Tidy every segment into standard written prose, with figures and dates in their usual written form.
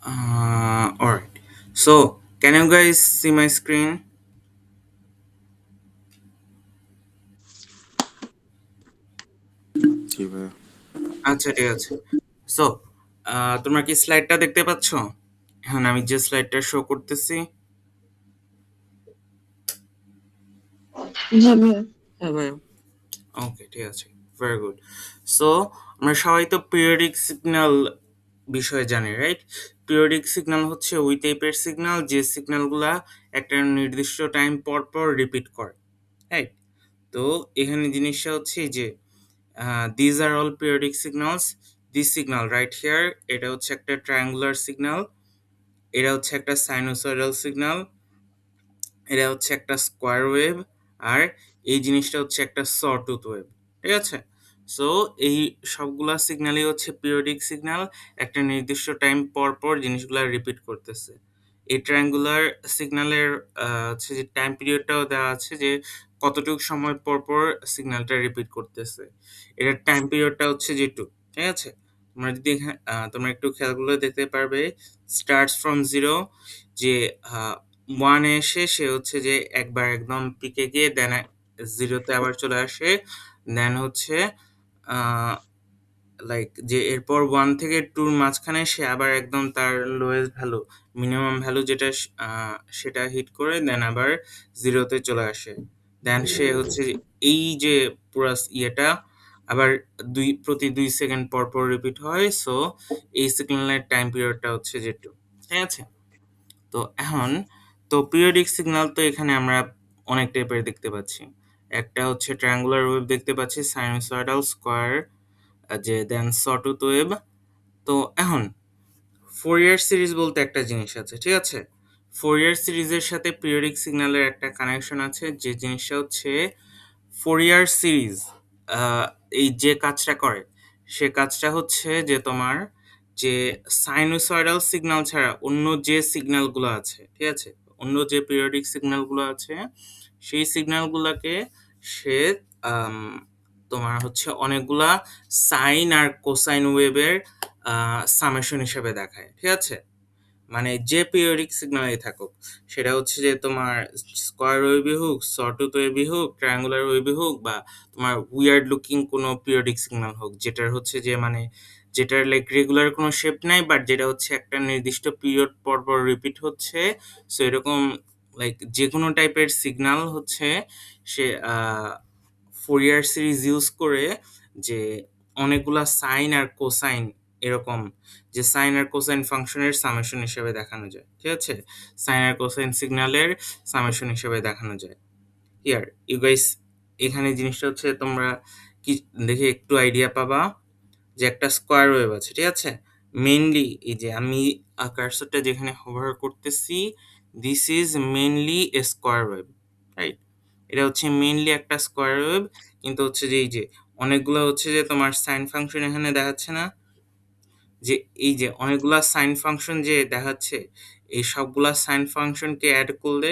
Alright. So, can you guys see my screen? জি ভাইয়া। আচ্ছা, ঠিক আছে। সো, তোমরা কি স্লাইডটা দেখতে পাচ্ছ? এখন আমি যে স্লাইডটা শো করতেছি। হ্যাঁ ভাইয়া। হ্যাঁ ভাইয়া। ওকে, ঠিক আছে। Very good. সো, আমরা সবাই তো পিরিয়ডিক সিগন্যাল বিষয়ে জানি, রাইট? পিরিয়ডিক সিগন্যাল হচ্ছে ওই টাইপের সিগন্যাল যে সিগন্যালগুলা একটা নির্দিষ্ট টাইম পর পর রিপিট করে, রাইট? তো এখানে জিনিসটা হচ্ছে যে these are all periodic signals. This signal right here, এটা হচ্ছে একটা ট্রায়াঙ্গুলার সিগন্যাল, এটা হচ্ছে একটা সাইনোসয়েডাল সিগন্যাল, এটা হচ্ছে একটা স্কোয়ার ওয়েভ, আর এই জিনিসটা হচ্ছে একটা সটুথ ওয়েভ। ঠিক আছে? সো এই সবগুলা সিগন্যালই হচ্ছে পিরিয়ডিক সিগন্যাল, একটা নির্দিষ্ট টাইম পর পর জিনিসগুলা রিপিট করতেছে। এই ট্রায়াঙ্গুলার সিগন্যালের হচ্ছে যে টাইম পিরিয়ডটাও দেওয়া আছে যে কতটুকু সময় পর পর সিগন্যালটা রিপিট করতেছে। এটার টাইম পিরিয়ডটা হচ্ছে যে 2। ঠিক আছে? তোমরা যদি তোমরা একটু খেয়াল করলে দেখতে পারবে স্টার্টস ফ্রম 0, যে ওয়ানে এসে সে হচ্ছে যে একবার একদম পিকে গিয়ে দেন জিরোতে আবার চলে আসে, দেন হচ্ছে লাইক যে এরপর ওয়ান থেকে টুর মাঝখানে সে আবার একদম তার লোয়েস্ট ভ্যালু, মিনিমাম ভ্যালু যেটা সেটা হিট করে দেন আবার জিরোতে চলে আসে। দেন সে হচ্ছে এই যে পুরো ইয়েটা আবার প্রতি 2 সেকেন্ড পর পর রিপিট হয়। সো এই সিগন্যালের টাইম পিরিয়ডটা হচ্ছে যে 2। ঠিক আছে? তো এখন তো পিরিয়ডিক সিগন্যাল তো এখানে আমরা অনেক টাইপের দেখতে পাচ্ছি। একটা হচ্ছে ট্রায়াঙ্গুলার ওয়েভ দেখতে পাচ্ছি, সাইনোসয়েডাল, স্কোয়ার, যে দেন সটুথ ওয়েভ। তো এখন ফোরিয়ার সিরিজ বলতে একটা জিনিস আছে, ঠিক আছে? ফোরিয়ার সিরিজের সাথে পিরিয়ডিক সিগন্যালের একটা কানেকশন আছে, যে জিনিসটা হচ্ছে ফোরিয়ার সিরিজ আহ, এই যে কাজটা করে সে কাজটা হচ্ছে যে তোমার যে সাইনোসয়েডাল সিগন্যাল ছাড়া অন্য যে সিগন্যালগুলো আছে, ঠিক আছে, অন্য যে পিরিয়ডিক সিগন্যালগুলো আছে সেই সিগন্যালগুলোকে সে আম, তোমার হচ্ছে অনেকগুলা সাইন আর কোসাইন ওয়েভের সামেশন হিসেবে দেখায়। ঠিক আছে? মানে যে পিরিয়ডিক সিগন্যালই থাকুক, সেটা হচ্ছে যে তোমার স্কোয়ার ওয়েভই হোক, সটুথ ওয়েভই হোক, ট্রায়াঙ্গুলার ওয়েভই হোক, বা তোমার উইয়ার্ড লুকিং কোনো পিরিয়ডিক সিগন্যাল হোক, যেটার হচ্ছে যে মানে যেটার লাইক রেগুলার কোনো শেপ নাই, বাট যেটা হচ্ছে একটা নির্দিষ্ট পিরিয়ড পর পর রিপিট হচ্ছে। সো এরকম লাইক যে কোনো টাইপের সিগন্যাল হচ্ছে সে ফোরিয়ার সিরিজ ইউজ করে যে অনেকগুলা সাইন আর কোসাইন, এরকম যে সাইন আর কোসাইন ফাংশনের সামেশন হিসেবে দেখানো যায়। ঠিক আছে? সাইন আর কোসাইন সিগন্যালের সামেশন হিসেবে দেখানো যায়। ইয়ার ইউ গাইস, এখানে জিনিসটা হচ্ছে তোমরা কি দেখে একটু আইডিয়া পাবা যে একটা স্কোয়ার ওয়েভ আছে, ঠিক আছে? মেইনলি এই যে আমি কার্সরটা যেখানে হোভার করতেছি, this is mainly A square wave, right? এটা হচ্ছে মেইনলি একটা স্কোয়ার ওয়েভ, কিন্তু হচ্ছে যে এই যে অনেকগুলো হচ্ছে যে তোমার সাইন ফাংশন এখানে দেখাচ্ছে না, যে এই যে অনেকগুলা সাইন ফাংশন যে দেখাচ্ছে, এই সবগুলা সাইন ফাংশনকে অ্যাড করলে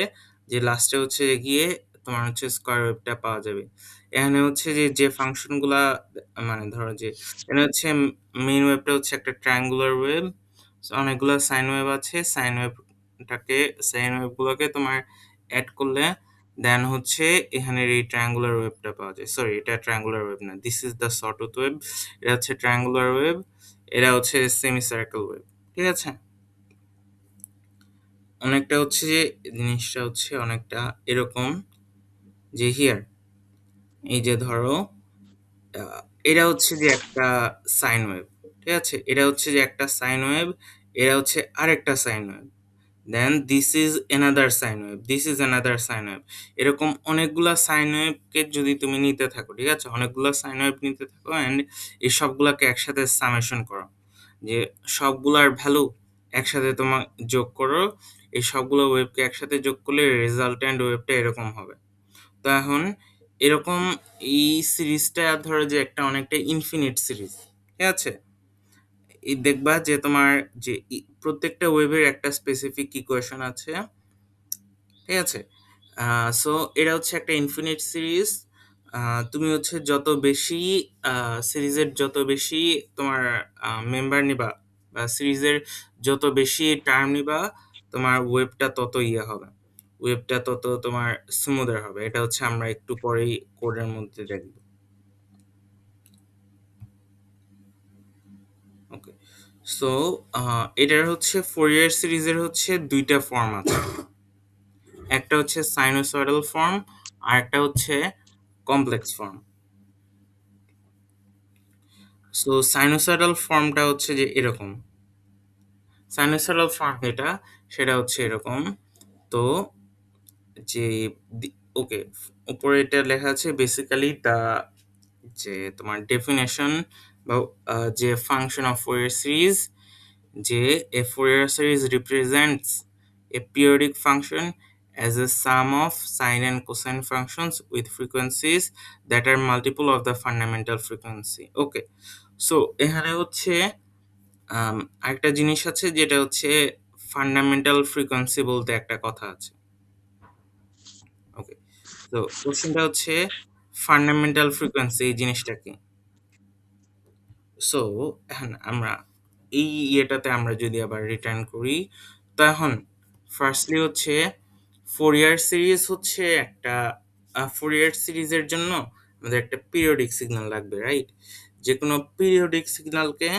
যে লাস্টে হচ্ছে গিয়ে তোমার হচ্ছে স্কোয়ার ওয়েভটা পাওয়া যাবে। এখানে হচ্ছে যে যে ফাংশনগুলা মানে ধরো যে এখানে হচ্ছে মেইন ওয়েভটা হচ্ছে একটা ট্রায়াঙ্গুলার ওয়েভ, অনেকগুলো সাইন ওয়েভ আছে, সাইন ওয়েভগুলোকে তোমার অ্যাড করলে দেন হচ্ছে এখানের এই ট্রায়াঙ্গুলার ওয়েভটা পাওয়া যায়। সরি, এটা ট্রায়াঙ্গুলার ওয়েভ না, দিস ইজ দ্য সটুথ ওয়েভ। এটা হচ্ছে ট্রায়াঙ্গুলার ওয়েভ, এরা হচ্ছে সেমি সার্কেল ওয়েভ। ঠিক আছে? অনেকটা হচ্ছে যে জিনিসটা হচ্ছে অনেকটা এরকম, যে হিয়ার এই যে ধরো আহ, এটা হচ্ছে যে একটা সাইন ওয়েভ। ঠিক আছে? এটা হচ্ছে যে একটা সাইন ওয়েভ, এরা হচ্ছে আরেকটা sine wave, then this is another sine wave, this is another sine wave. এরকম অনেকগুলা সাইন ওয়েভকে যদি তুমি নিতে থাকো, ঠিক আছে, অনেকগুলা সাইন ওয়েভ নিতে থাকো অ্যান্ড এই সবগুলাকে একসাথে সামেশন করো, যে সবগুলার ভ্যালু একসাথে তোমার যোগ করো, এই সবগুলো ওয়েভকে একসাথে যোগ করলে রেজাল্ট্যান্ট ওয়েভটা এরকম হবে। তো এখন এরকম এই সিরিজটা ধরো যে একটা অনেকটা ইনফিনিট সিরিজ। ঠিক আছে? এই দেখবা যে তোমার যে প্রত্যেকটা ওয়েভের একটা স্পেসিফিক ইকুয়েশন আছে। ঠিক আছে? সো এটা হচ্ছে একটা ইনফিনিট সিরিজ। তুমি হচ্ছে যত বেশি সিরিজের যত বেশি তোমার মেম্বার নিবা বা সিরিজের যত বেশি টার্ম নিবা তোমার ওয়েভটা তত হবে, ওয়েভটা তত তোমার স্মুদার হবে। এটা হচ্ছে আমরা একটু পরেই কোডের মধ্যে দেখব। ওকে, সো এটার হচ্ছে ফোরিয়ার সিরিজের হচ্ছে দুইটা ফর্ম আছে, একটা হচ্ছে সাইনোসয়েডাল ফর্ম আর একটা হচ্ছে কমপ্লেক্স ফর্ম। সো সাইনোসয়েডাল ফর্মটা হচ্ছে যে এরকম, সাইনোসয়েডাল ফর্ম যেটা সেটা হচ্ছে এরকম। তো যে ওকে, উপরে এটা লেখা আছে বেসিক্যালি দা, যে তোমার ডেফিনেশন বা যে ফাংশন অফ ফোরিয়ার সিরিজ, যে a Fourier series represents a periodic function as a sum of sine and cosine functions with frequencies that are multiple of the fundamental frequency. Okay, so এখানে হচ্ছে আরেকটা জিনিস আছে যেটা হচ্ছে ফান্ডামেন্টাল ফ্রিকোয়েন্সি বলতে একটা কথা আছে। ওকে, তো কোশ্চেনটা হচ্ছে ফান্ডামেন্টাল ফ্রিকোয়েন্সি এই জিনিসটা কি। সো এখন আমরা এই ইয়েটাতে আমরা যদি আবার রিটার্ন করি, তো এখন ফার্স্টলি হচ্ছে ফোরিয়ার সিরিজ হচ্ছে একটা, ফোরিয়ার সিরিজের জন্য আমাদের একটা পিরিয়ডিক সিগন্যাল লাগবে, রাইট? যে কোনো পিরিয়ডিক সিগন্যালকে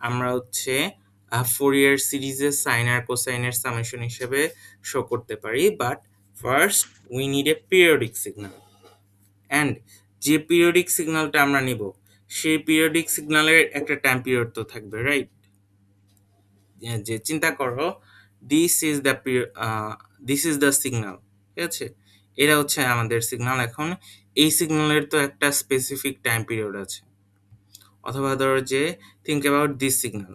আমরা হচ্ছে ফোরিয়ার সিরিজের সাইন আর কোসাইনের সামেশন হিসেবে শো করতে পারি, but first we need a periodic signal. And যে পিরিয়ডিক সিগন্যালটা আমরা নিব সেই পিরিয়ডিক সিগন্যালের একটা টাইম পিরিয়ড তো থাকবে, রাইট? যে চিন্তা করো, this is the this is the signal, ঠিক আছে? এটা হচ্ছে আমাদের সিগন্যাল। এখন এই সিগন্যালের তো একটা স্পেসিফিক টাইম পিরিয়ড আছে, অথবা ধরো যে থিঙ্ক অ্যাবাউট দিস সিগন্যাল,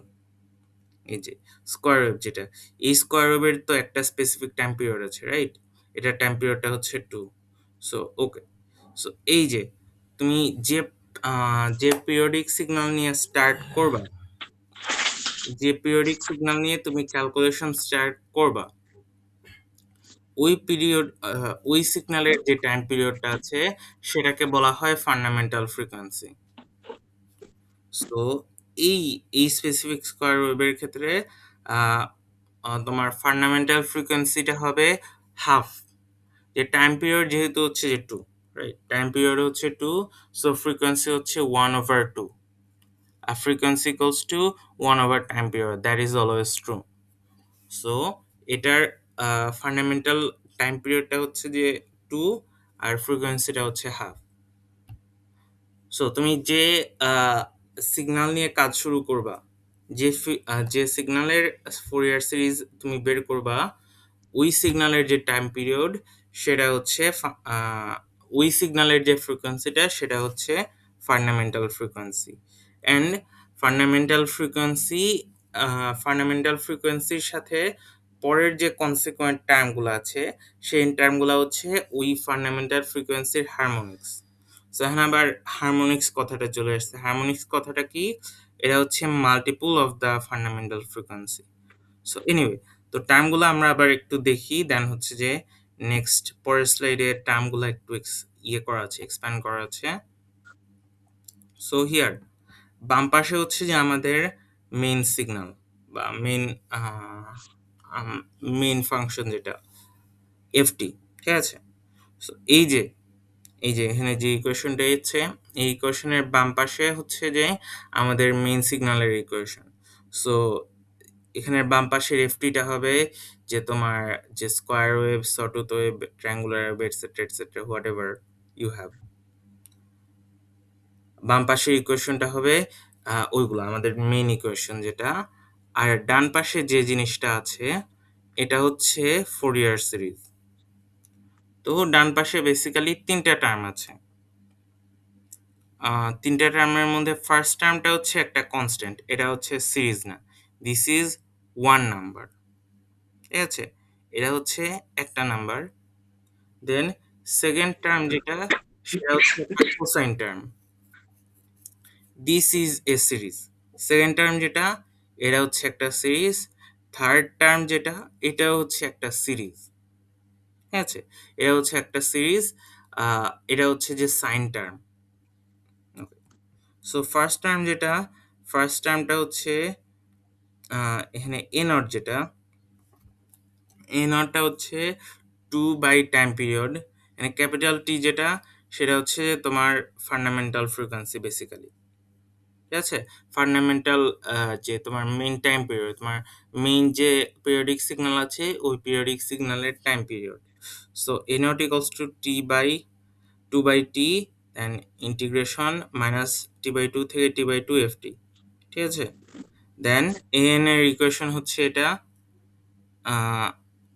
এই যে স্কোয়ার ওয়েভ যেটা, এই স্কোয়ার ওয়েভের তো একটা স্পেসিফিক টাইম পিরিয়ড আছে, রাইট? এটার টাইম পিরিয়ডটা হচ্ছে 2। সো ওকে, সো এই যে তুমি যে যে পিরিয়ডিক সিগন্যাল নিয়ে স্টার্ট করবা, যে পিরিয়ডিক সিগন্যাল নিয়ে তুমি ক্যালকুলেশন স্টার্ট করবা, ওই পিরিয়ড, ওই সিগন্যালের যে টাইম পিরিয়ডটা আছে সেটাকে বলা হয় ফান্ডামেন্টাল ফ্রিকোয়েন্সি। সো এই এই স্পেসিফিক স্কোয়ার ওয়েভের ক্ষেত্রে আহ, তোমার ফান্ডামেন্টাল ফ্রিকোয়েন্সিটা হবে হাফ, যে টাইম পিরিয়ড যেহেতু হচ্ছে যে 2, রাইট? টাইম পিরিয়ড হচ্ছে 2, সো ফ্রিকোয়েন্সি হচ্ছে 1/2, আর frequency equals to 1/, time period, that is always true. So এটার ফান্ডামেন্টাল টাইম পিরিয়ডটা হচ্ছে যে 2 আর ফ্রিকোয়েন্সিটা হচ্ছে হাফ। সো তুমি যে সিগন্যাল নিয়ে কাজ শুরু করবা, যে সিগন্যালের ফোরিয়ার সিরিজ তুমি বের করবা, ওই সিগন্যালের যে টাইম পিরিয়ড সেটা হচ্ছে ওই সিগন্যালের যে ফ্রিকোয়েন্সিটা সেটা হচ্ছে fundamental frequency. And fundamental frequency, fundamental ফ্রিকোয়েন্সির সাথে পরের যে কনসিকুয়েন্ট টার্মগুলো আছে সেই টার্মগুলো হচ্ছে ওই ফান্ডামেন্টাল ফ্রিকোয়েন্সির হারমোনিক্স। সো এখানে আবার হারমোনিক্স কথাটা চলে আসছে। হারমোনিক্স কথাটা কি? এটা হচ্ছে multiple of the fundamental frequency. So anyway, তো টার্মগুলো আমরা আবার একটু দেখি, দেন হচ্ছে যে নেক্সট পরের স্লাইডে টার্মগুলো একটু ইয়ে করা আছে, এক্সপ্যান্ড করা আছে। সো হিয়ার বাম পাশে হচ্ছে যে আমাদের মেইন সিগন্যাল বা মেইন ফাংশন যেটা এফটি, ঠিক আছে? সো এই যে এখানে যে ইকুয়েশনটা এসেছে, এই ইকুয়েশনের বাম পাশে হচ্ছে যে আমাদের মেইন সিগন্যালের ইকুয়েশন। সো এখানের বাম পাশের এফটিটা হবে যে তোমার যে square wave, sawtooth wave, triangular wave, etcetera etcetera, what ever you have, বাম পাশের ইকুয়েশনটা হবে ওইগুলো আমাদের মেইন ইকুয়েশন যেটা। আর ডান পাশে যে জিনিসটা আছে এটা হচ্ছে ফোরিয়ার সিরিজ। তো ডান পাশে বেসিক্যালি তিনটা টার্ম আছে। তিনটা টার্মের মধ্যে ফার্স্ট টার্মটা হচ্ছে একটা কনস্ট্যান্ট, এটা হচ্ছে সিরিজ না, দিস ইজ ওয়ান নাম্বার, ঠিক আছে? এটা হচ্ছে একটা নাম্বার। দেন সেকেন্ড টার্ম যেটা সেটা হচ্ছে একটা cosine term, this is a series. Second term যেটা এটা হচ্ছে একটা সিরিজ। থার্ড টার্ম যেটা এটা হচ্ছে একটা সিরিজ, ঠিক আছে? এটা হচ্ছে একটা সিরিজ, এটা হচ্ছে যে sine term. So first term যেটা, ফার্স্ট টার্মটা হচ্ছে এখানে এ নট যেটা, এ নটটা হচ্ছে টু বাই টাইম পিরিয়ড, এখানে ক্যাপিটাল টি যেটা, সেটা হচ্ছে তোমার ফান্ডামেন্টাল ফ্রিকোয়েন্সি বেসিক্যালি। ঠিক আছে? ফান্ডামেন্টাল যে তোমার মেইন টাইম পিরিয়ড, তোমার মেইন যে পিরিয়ডিক সিগন্যাল আছে ওই পিরিয়ডিক সিগন্যালের time period. So a naught equals to T by two by T and integration minus T by two থেকে T by two f T. ঠিক আছে? দেন এ এন এর equation হচ্ছে এটা,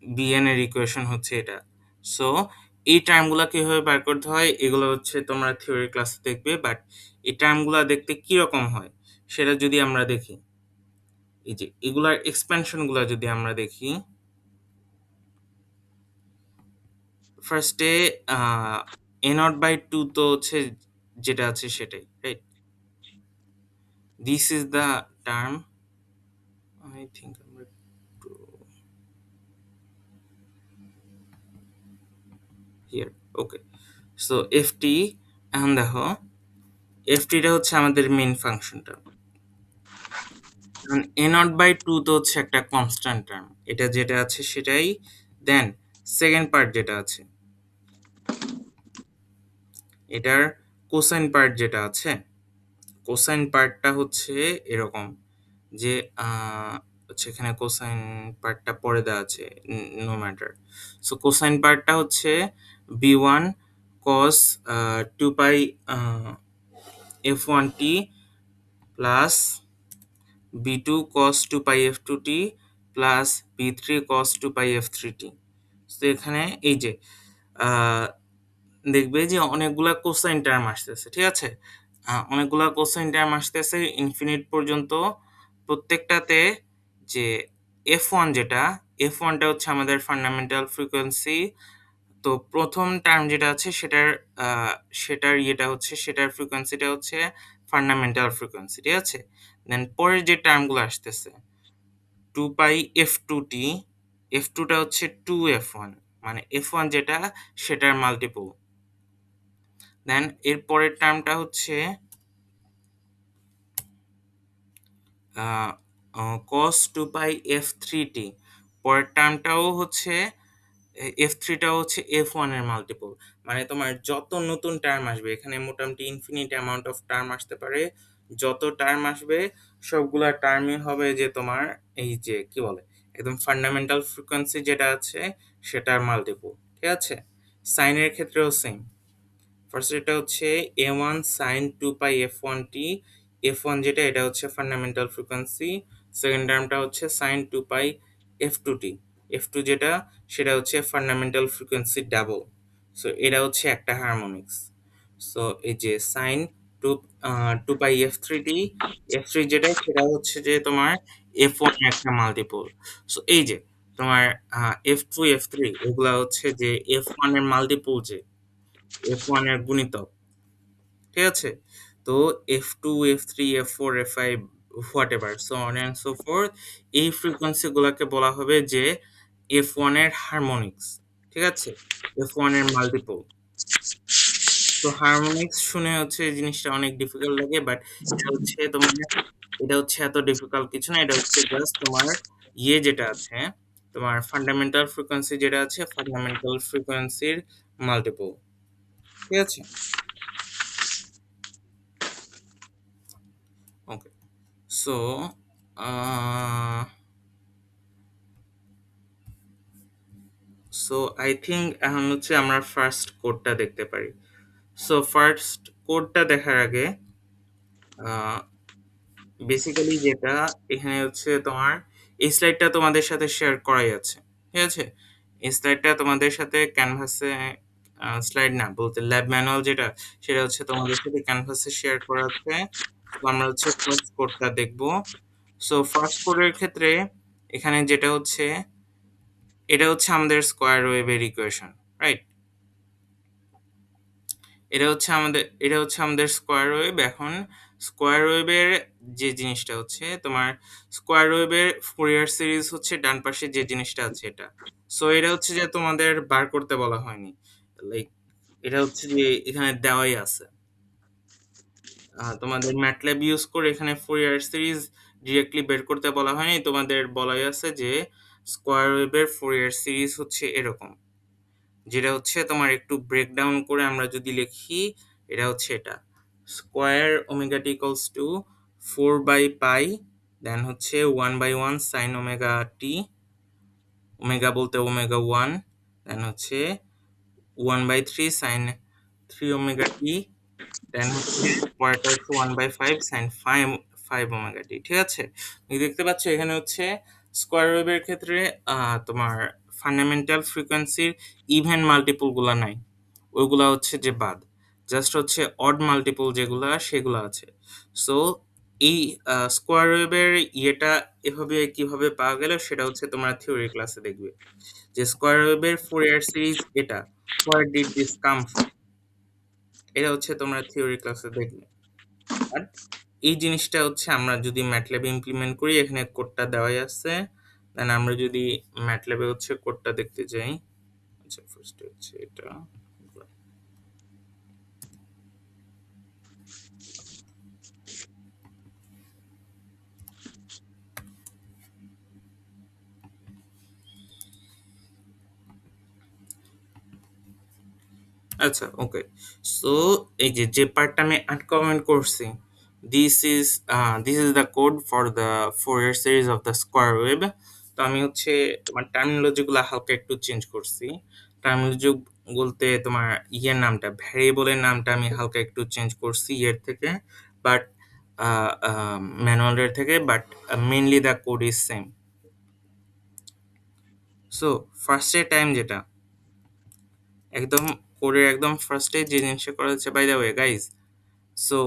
বিএন এর ইকুয়েশন হচ্ছে এটা। সো এই টার্মগুলো কিভাবে বের করতে হয় এগুলো হচ্ছে তোমরা থিওরি ক্লাসে দেখবে, বাট এই টার্মগুলো দেখতে কিরকম হয় সেটা যদি আমরা দেখি, এই যে এগুলার এক্সপেনশনগুলো যদি আমরা দেখি, ফার্স্টে এ নট বাই টু তো হচ্ছে যেটা আছে সেটাই, right? This is the term, I think আমরা একটু here, okay. So F T, এখন দেখো এফ টিটা হচ্ছে আমাদের মেইন ফাংশনটা, এখন এ নট বাই টু তো হচ্ছে একটা কনস্ট্যান্ট টার্ম, এটা যেটা আছে সেটাই। দেন সেকেন্ড পার্ট যেটা আছে, এটার কোসাইন পার্ট যেটা আছে, কোসাইন পার্টটা হচ্ছে এরকম যে হচ্ছে এখানে কোসাইন পার্টটা পরে দেওয়া আছে, নো ম্যাটার। সো কোসাইন পার্টটা হচ্ছে b one cos two pi f one t plus b two cos two pi f two t plus b three cos two pi f three t. তো এখানে এই যে আহ, দেখবে যে অনেকগুলা কোসাইন টার্ম আসতেছে, ঠিক আছে? অনেকগুলা কোসাইন টার্ম আসতেছে ইনফিনিট পর্যন্ত, প্রত্যেকটাতে যে এফ ওয়ান যেটা, এফ ওয়ানটা হচ্ছে আমাদের ফান্ডামেন্টাল ফ্রিকোয়েন্সি। তো প্রথম টার্ম যেটা আছে সেটার ইয়েটা হচ্ছে, সেটার ফ্রিকোয়েন্সিটা হচ্ছে ফান্ডামেন্টাল ফ্রিকোয়েন্সি, ঠিক আছে? দেন পরের যে টার্মগুলো আসতেছে two pi f two t, F টুটা হচ্ছে টু এফ ওয়ান, মানে এফ ওয়ান যেটা সেটার মাল্টিপল। দেন এর পরের টার্মটা হচ্ছে কস টু পাই এফ থ্রি টি, পরের টার্মটাও হচ্ছে এফ থ্রিটাও হচ্ছে এফ ওয়ানের মাল্টিপল। মানে তোমার যত নতুন টার্ম আসবে, এখানে মোটামুটি ইনফিনিট অ্যামাউন্ট অফ টার্ম আসতে পারে, যত টার্ম আসবে সবগুলা টার্মই হবে যে তোমার এই যে কি বলে একদম ফান্ডামেন্টাল ফ্রিকোয়েন্সি যেটা আছে সেটার মাল্টিপল, ঠিক আছে? সাইনের ক্ষেত্রেও সেম। ফার্স্ট এটা হচ্ছে a one sine two pi f one t, f one যেটা এটা হচ্ছে ফান্ডামেন্টাল ফ্রিকোয়েন্সি। সেকেন্ড টার্মটা হচ্ছে sine two pi f two t, f two যেটা সেটা হচ্ছে ফান্ডামেন্টাল ফ্রিকোয়েন্সি ডাবল। সো এটা হচ্ছে একটা হারমোনিক্স। সো এই যে sign two two pi f three টি, এফ থ্রি যেটা সেটা হচ্ছে যে তোমার এফ ওয়ান একটা মাল্টিপল। সো এই যে তোমার এফ টু এফ থ্রি এগুলা হচ্ছে যে এফ ওয়ান এর মাল্টিপল, যে এফ ওয়ান এর গুণিতক, ঠিক আছে? তো f two f three f four f five whatever so on and so forth, এই ফ্রিকোয়েন্সি গুলাকে বলা হবে যে এফ ওয়ান এর হারমোনিক্স, ঠিক আছে? এফ ওয়ান এর মাল্টিপল। তো হারমোনিক্স শুনে হচ্ছে এই জিনিসটা অনেক ডিফিকাল্ট লাগে, বাট এটা হচ্ছে তোমার, এটা হচ্ছে এত ডিফিকাল্ট কিছু না, এটা হচ্ছে জাস্ট তোমার ইয়ে যেটা আছে, তোমার ফান্ডামেন্টাল ফ্রিকোয়েন্সি যেটা আছে ফান্ডামেন্টাল ফ্রিকোয়েন্সির মাল্টিপল, ঠিক আছে? Okay. So uh, so I think এখন হচ্ছে আমরা ফার্স্ট কোডটা দেখতে পারি। সো ফার্স্ট কোডটা দেখার আগে বেসিক্যালি যেটা এখানে হচ্ছে তোমার, এই স্লাইডটা তোমাদের সাথে শেয়ার করাই আছে, ঠিক আছে? এই স্লাইডটা তোমাদের সাথে ক্যানভাসে, স্লাইড না বলতে ল্যাব ম্যানুয়াল যেটা, সেটা হচ্ছে তোমাদের সাথে ক্যানভাসে শেয়ার করা আছে। তো আমরা হচ্ছে ফার্স্ট কোডটা দেখবো। সো ফার্স্ট কোডের ক্ষেত্রে এখানে যেটা হচ্ছে, এটা হচ্ছে আমাদের স্কোয়ার ওয়েভের ইকুয়েশন, রাইট? এটা হচ্ছে আমাদের স্কোয়ার ওয়েভ। এখন স্কোয়ার ওয়েভের যে জিনিসটা হচ্ছে তোমার, স্কোয়ার ওয়েভের ফুরিয়ার সিরিজ হচ্ছে ডান পাশে যে জিনিসটা আছে এটা। সো এটা হচ্ছে যে তোমাদের বার করতে বলা হয়নি, লাইক এটা হচ্ছে যে এখানে দেওয়াই আছে। তোমাদের ম্যাটল্যাব ইউজ করে এখানে ফুরিয়ার সিরিজ ডিরেক্টলি বের করতে বলা হয়নি, তোমাদের বলাই আছে যে স্কোয়ার ওয়েভের ফুরিয়ার সিরিজ হচ্ছে এরকম, যেটা হচ্ছে তোমার একটু ব্রেকডাউন করে আমরা যদি লিখি, এটা হচ্ছে এটা square omega t equals to 4/পাই, দেন হচ্ছে 1/1 সাইন ওমেগা টি, ওমেগা বলতে ওমেগা 1, দেন হচ্ছে 1/3 সাইন 3 ওমেগা টি, দেন হচ্ছে পরেরটা হচ্ছে 1/5 সাইন 5 ওমেগা টি। ঠিক আছে, তুমি দেখতে পাচ্ছ এখানে হচ্ছে স্কোয়ার ওয়েভের ক্ষেত্রে তোমার ফান্ডামেন্টাল ফ্রিকোয়েন্সির ইভেন মাল্টিপল গুলা নাই, ওইগুলা হচ্ছে যে বাদ, জাস্ট হচ্ছে অড মাল্টিপল যেগুলা সেগুলা আছে। সো এই স্কোয়ার ওয়েভের ইয়েটা এভাবে কিভাবে পাওয়া গেল সেটা হচ্ছে তোমরা থিওরি ক্লাসে দেখবে, যে স্কোয়ার ওয়েভের ফুরিয়ার সিরিজ এটা, where did this come from, এটা হচ্ছে তোমরা থিওরি ক্লাসে দেখবে। আর এই জিনিসটা হচ্ছে আমরা যদি ম্যাটল্যাবে ইমপ্লিমেন্ট করি, এখানে কোডটা দেওয়াই আছে, দেন আমরা যদি ম্যাটল্যাবে হচ্ছে কোডটা দেখতে যাই, আচ্ছা ফার্স্ট হচ্ছে এটা, আচ্ছা ওকে। সো এই যে যে পার্টটা আমি আনকমেন্ট করছি, this is the code for the Fourier series of the square wave. তো আমি হচ্ছে তোমার টার্মিনোলজি গুলো হালকা একটু চেঞ্জ করছি, টার্মিনোলজি বলতে তোমার ইয়ের নামটা, ভ্যারিয়েবলের নামটা আমি হালকা একটু চেঞ্জ করছি ইয়ের থেকে, বাট ম্যানুয়ালের থেকে, but mainly the code is same. So ফার্স্টের টাইম যেটা একদম কোডের একদম ফার্স্টে যে জিনিসটা করা হচ্ছে, by the way guys, so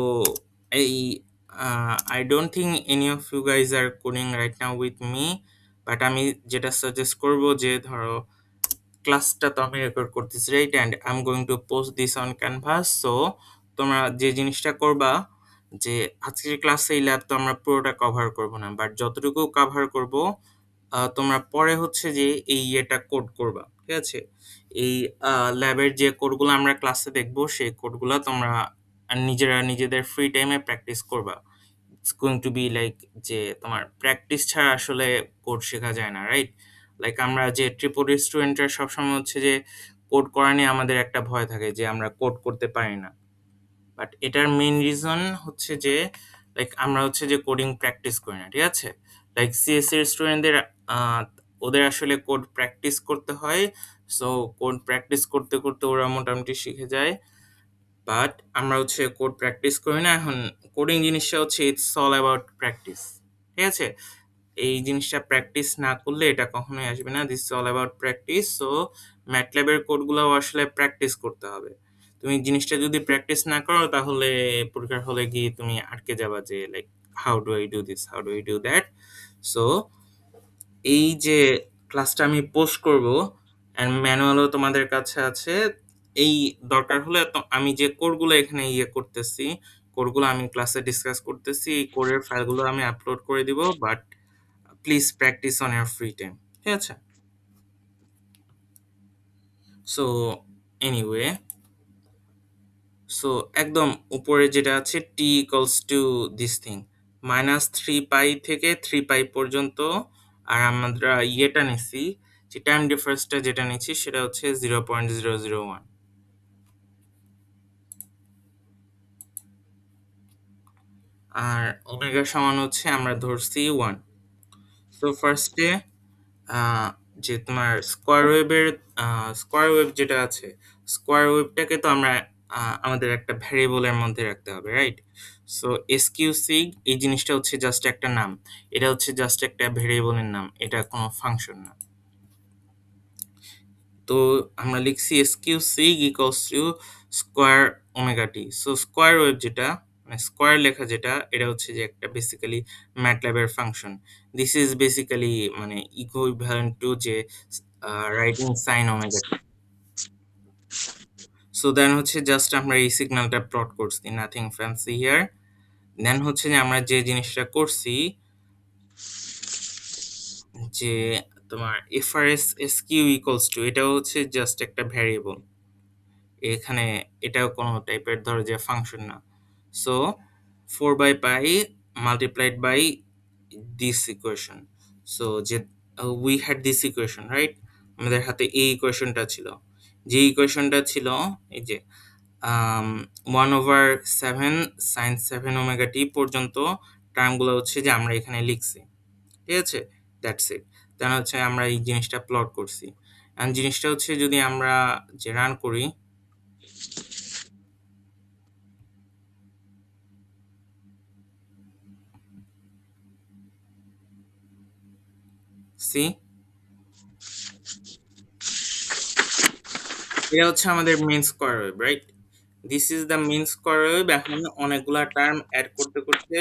I don't think any of you guys are coding right now with me, but আমি যেটা সাজেস্ট করব যে ধরো ক্লাসটা তো আমি রেকর্ড করতেছি right, and I am going to post this on canvas. So তোমরা যে জিনিসটা করবা, যে আজকের ক্লাসে এই ল্যাব তো আমরা পুরোটা কভার করব না, বাট যতটুকু কভার করব তোমরা পরে হচ্ছে যে এই ইয়েটা কোড করবা। ঠিক আছে, এই ল্যাবের যে কোডগুলো আমরা ক্লাসে দেখবো সেই কোডগুলো তোমরা নিজেরা নিজেদের ফ্রি টাইমে প্র্যাকটিস করবা। It's going to be like, যে তোমার প্র্যাকটিস ছাড়া আসলে কোড শেখা যায় না, রাইট? লাইক আমরা যে ট্রিপল স্টুডেন্টরা সবসময় হচ্ছে যে কোড করা নিয়ে আমাদের একটা ভয় থাকে যে আমরা কোড করতে পারি না, বাট এটার মেইন রিজন হচ্ছে যে লাইক আমরা হচ্ছে যে কোডিং প্র্যাকটিস করি না। ঠিক আছে, লাইক সিএসসি এর স্টুডেন্টদের ওদের আসলে কোড প্র্যাকটিস করতে হয়, সো কোড প্র্যাকটিস করতে করতে ওরা মোটামুটি শিখে যায়, বাট আমরা হচ্ছে কোড প্র্যাকটিস করি না। এখন কোডিং জিনিসটা হচ্ছে ইটস অল অ্যাবাউট প্র্যাকটিস। ঠিক আছে, এই জিনিসটা প্র্যাকটিস না করলে এটা কখনোই আসবে না, দিস অল অ্যাবাউট প্র্যাকটিস। সো ম্যাটল্যাবের কোডগুলোও আসলে প্র্যাকটিস করতে হবে। তুমি জিনিসটা যদি প্র্যাকটিস না করো তাহলে পরীক্ষার হলে গিয়ে তুমি আটকে যাবা যে like how do I do this, how do I do that. So এই যে ক্লাসটা আমি পোস্ট করব, অ্যান্ড ম্যানুয়ালও তোমাদের কাছে আছে, এই দরকার হলে তো আমি যে কোডগুলো এখানে ইয়ে করতেছি, কোডগুলো আমি ক্লাসে ডিসকাস করতেছি, এই কোডের ফাইলগুলো আমি আপলোড করে দিব, but please practice on your free time. ঠিক আছে, সো এনিওয়ে, সো একদম উপরে যেটা আছে t equals to this thing -3π থেকে 3π পর্যন্ত, আর আমরা ইয়েটা নিছি, যে টাইম ডিফারেন্সটা যেটা নিচ্ছি সেটা হচ্ছে 0.001, আর ওমেগা সমান হচ্ছে আমরা ধরছি 1। সো ফার্স্টে যে তোমার স্কোয়ার ওয়েভ যেটা আছে, স্কোয়ার ওয়েভটাকে তো আমরা আমাদের একটা ভ্যারিয়েবলের মধ্যে রাখতে হবে, রাইট? সো এসকিউ সিগ এই জিনিসটা হচ্ছে জাস্ট একটা নাম, এটা হচ্ছে জাস্ট একটা ভ্যারিয়েবলের নাম, এটা কোনো ফাংশন না। তো আমরা লিখছি S Q sig equals to square omega t. So square wave যেটা, মানে স্কোয়ার লেখা যেটা, এটা হচ্ছে যে একটা বেসিক্যালি ম্যাটল্যাবের ফাংশন। দিস ইজ বেসিক্যালি মানে ইকুইভ্যালেন্ট টু যে writing sine omega t. So then হচ্ছে জাস্ট আমরা এই সিগন্যালটা প্লট করছি, নাথিং ফ্যান্সি হিয়ার। দেন হচ্ছে যে আমরা যে জিনিসটা করছি, যে তোমার এফআরএস এসকিউ ইকুয়ালস টু, এটা হচ্ছে জাস্ট একটা ভ্যারিয়েবল, এখানে এটাও কোনো টাইপের ধরো যে ফাংশন না। সো 4/পাই multiplied by this equation. So যে we had this equation, right? আমাদের হাতে এই ইকুয়েশনটা ছিল। যে ইকুয়েশনটা ছিল এই যে 1/7 sin 7 ওমেগা টি পর্যন্ত টার্মগুলো হচ্ছে যে আমরা এখানে লিখছি। ঠিক আছে? That's it. দেন হচ্ছে আমরা এই জিনিসটা প্লট করছি। এন্ড জিনিসটা হচ্ছে যদি আমরা যে রান করি, সি, এটা হচ্ছে আমাদের main square wave, right? This is the main square wave. এখন অনেকগুলা টার্ম অ্যাড করতে করতে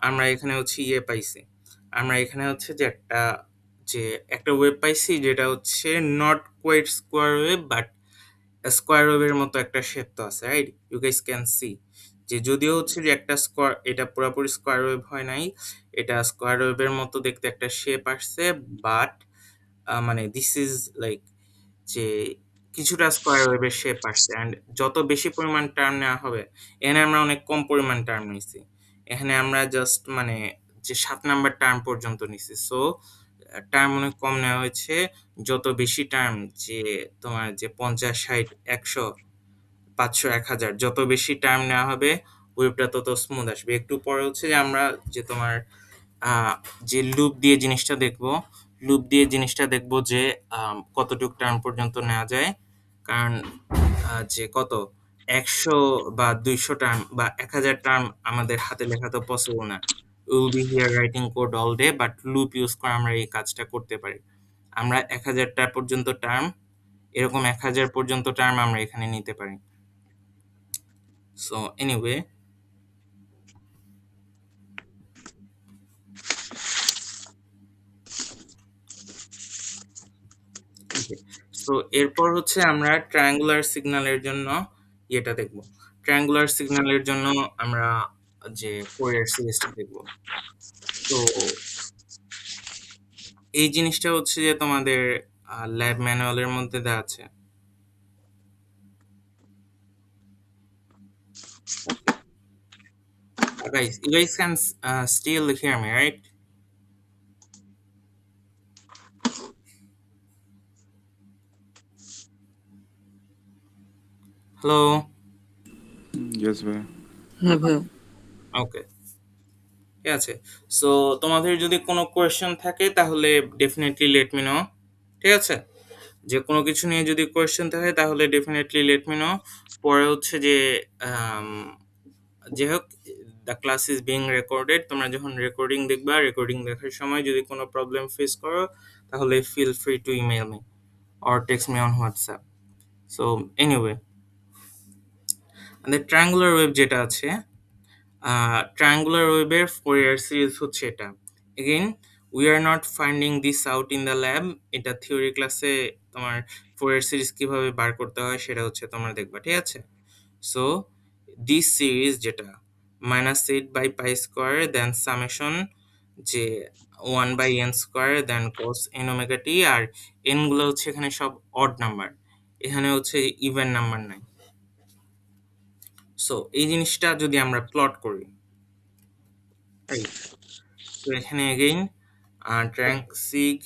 আমরা এখানে হচ্ছে পাইছি। আমরা এখানে হচ্ছে যে একটা ওয়েভ পাইছি যেটা হচ্ছে not quite square wave but square ওয়েভের মতো একটা শেপ তো আছে, right? You guys can see যে যদিও হচ্ছে যে একটা স্কয়ার, এটা পুরোপুরি স্কয়ার ওয়েভ হয় নাই, এটা স্কয়ার ওয়েভের মতো দেখতে একটা শেপ আসছে, বাট মানে দিস ইজ লাইক যে কিছুটা স্কয়ার ওয়েভের শেপ আসছে। অ্যান্ড যত বেশি পরিমাণ টার্ম নেওয়া হবে, এখানে আমরা অনেক কম পরিমাণ টার্ম নিছি। এখানে আমরা জাস্ট মানে যে 7 নাম্বার টার্ম পর্যন্ত নিছি। সো টার্ম অনেক কম নেওয়া হয়েছে। যত বেশি টার্ম, যে তোমার যে 50, 60, 100, 500, 1000 যত বেশি টার্ম নেওয়া হবে, ওয়েভটা তত স্মুথ আসবে। একটু পরে হচ্ছে যে আমরা যে তোমার যে লুপ দিয়ে জিনিসটা দেখবো, লুপ দিয়ে জিনিসটা দেখবো যে কতটুক টার্ম পর্যন্ত নেওয়া যায়। কারণ যে কত 100 বা 200 টার্ম বা 1000 টার্ম আমাদের হাতে লেখা তো পসিবল না। Will be here writing code all day, but loop use করে আমরা এই কাজটা করতে পারি। আমরা 1000টা পর্যন্ত টার্ম, এরকম 1000 পর্যন্ত টার্ম আমরা এখানে নিতে পারি। So anyway, okay. সো এরপর হচ্ছে আমরা ট্রায়াঙ্গুলার সিগন্যালের জন্য ইয়েটা দেখব। ট্রায়াঙ্গুলার সিগন্যালের জন্য আমরা যে ফোরিয়ার সিরিজটা দেখব। তো এই জিনিসটা হচ্ছে যে তোমাদের ল্যাব ম্যানুয়ালের মধ্যে দেওয়া আছে। ওকে, guys, you guys can still hear me, right? Hello. Yes, ভাই। হ্যাঁ ভাইয়া। ওকে, ঠিক আছে। সো তোমাদের যদি কোনো কোয়েশ্চেন থাকে তাহলে ডেফিনেটলি লেট মি নো। ঠিক আছে? যে কোনো কিছু নিয়ে যদি কোয়েশ্চেন থাকে তাহলে ডেফিনেটলি লেট মি নো। পরে হচ্ছে যে আম, যাই হোক, the class is being recorded. তোমরা যখন রেকর্ডিং দেখবা, রেকর্ডিং দেখার সময় যদি কোনো প্রবলেম ফেস করো তাহলে feel free to email me or text me on WhatsApp. So anyway, আমাদের ট্রায়াঙ্গুলার ওয়েভ যেটা আছে, ট্রায়াঙ্গুলার ওয়েভের ফোরিয়ার সিরিজ হচ্ছে এটা। Again, we are not finding this out in the lab. এটা থিওরি ক্লাসে তোমার ফোরিয়ার সিরিজ কিভাবে বার করতে হয় সেটা হচ্ছে তোমরা দেখবা, ঠিক আছে? সো দিস সিরিজ যেটা -8 by π² দেন সামেশন যে 1/n² দেন cos n ওমেগা টি, আর n গুলো হচ্ছে এখানে সব অড নাম্বার, এখানে হচ্ছে ইভেন নাম্বার নাই। সো এই জিনিসটা যদি আমরা প্লট করি, রাইট? তো এখানে again trunk sig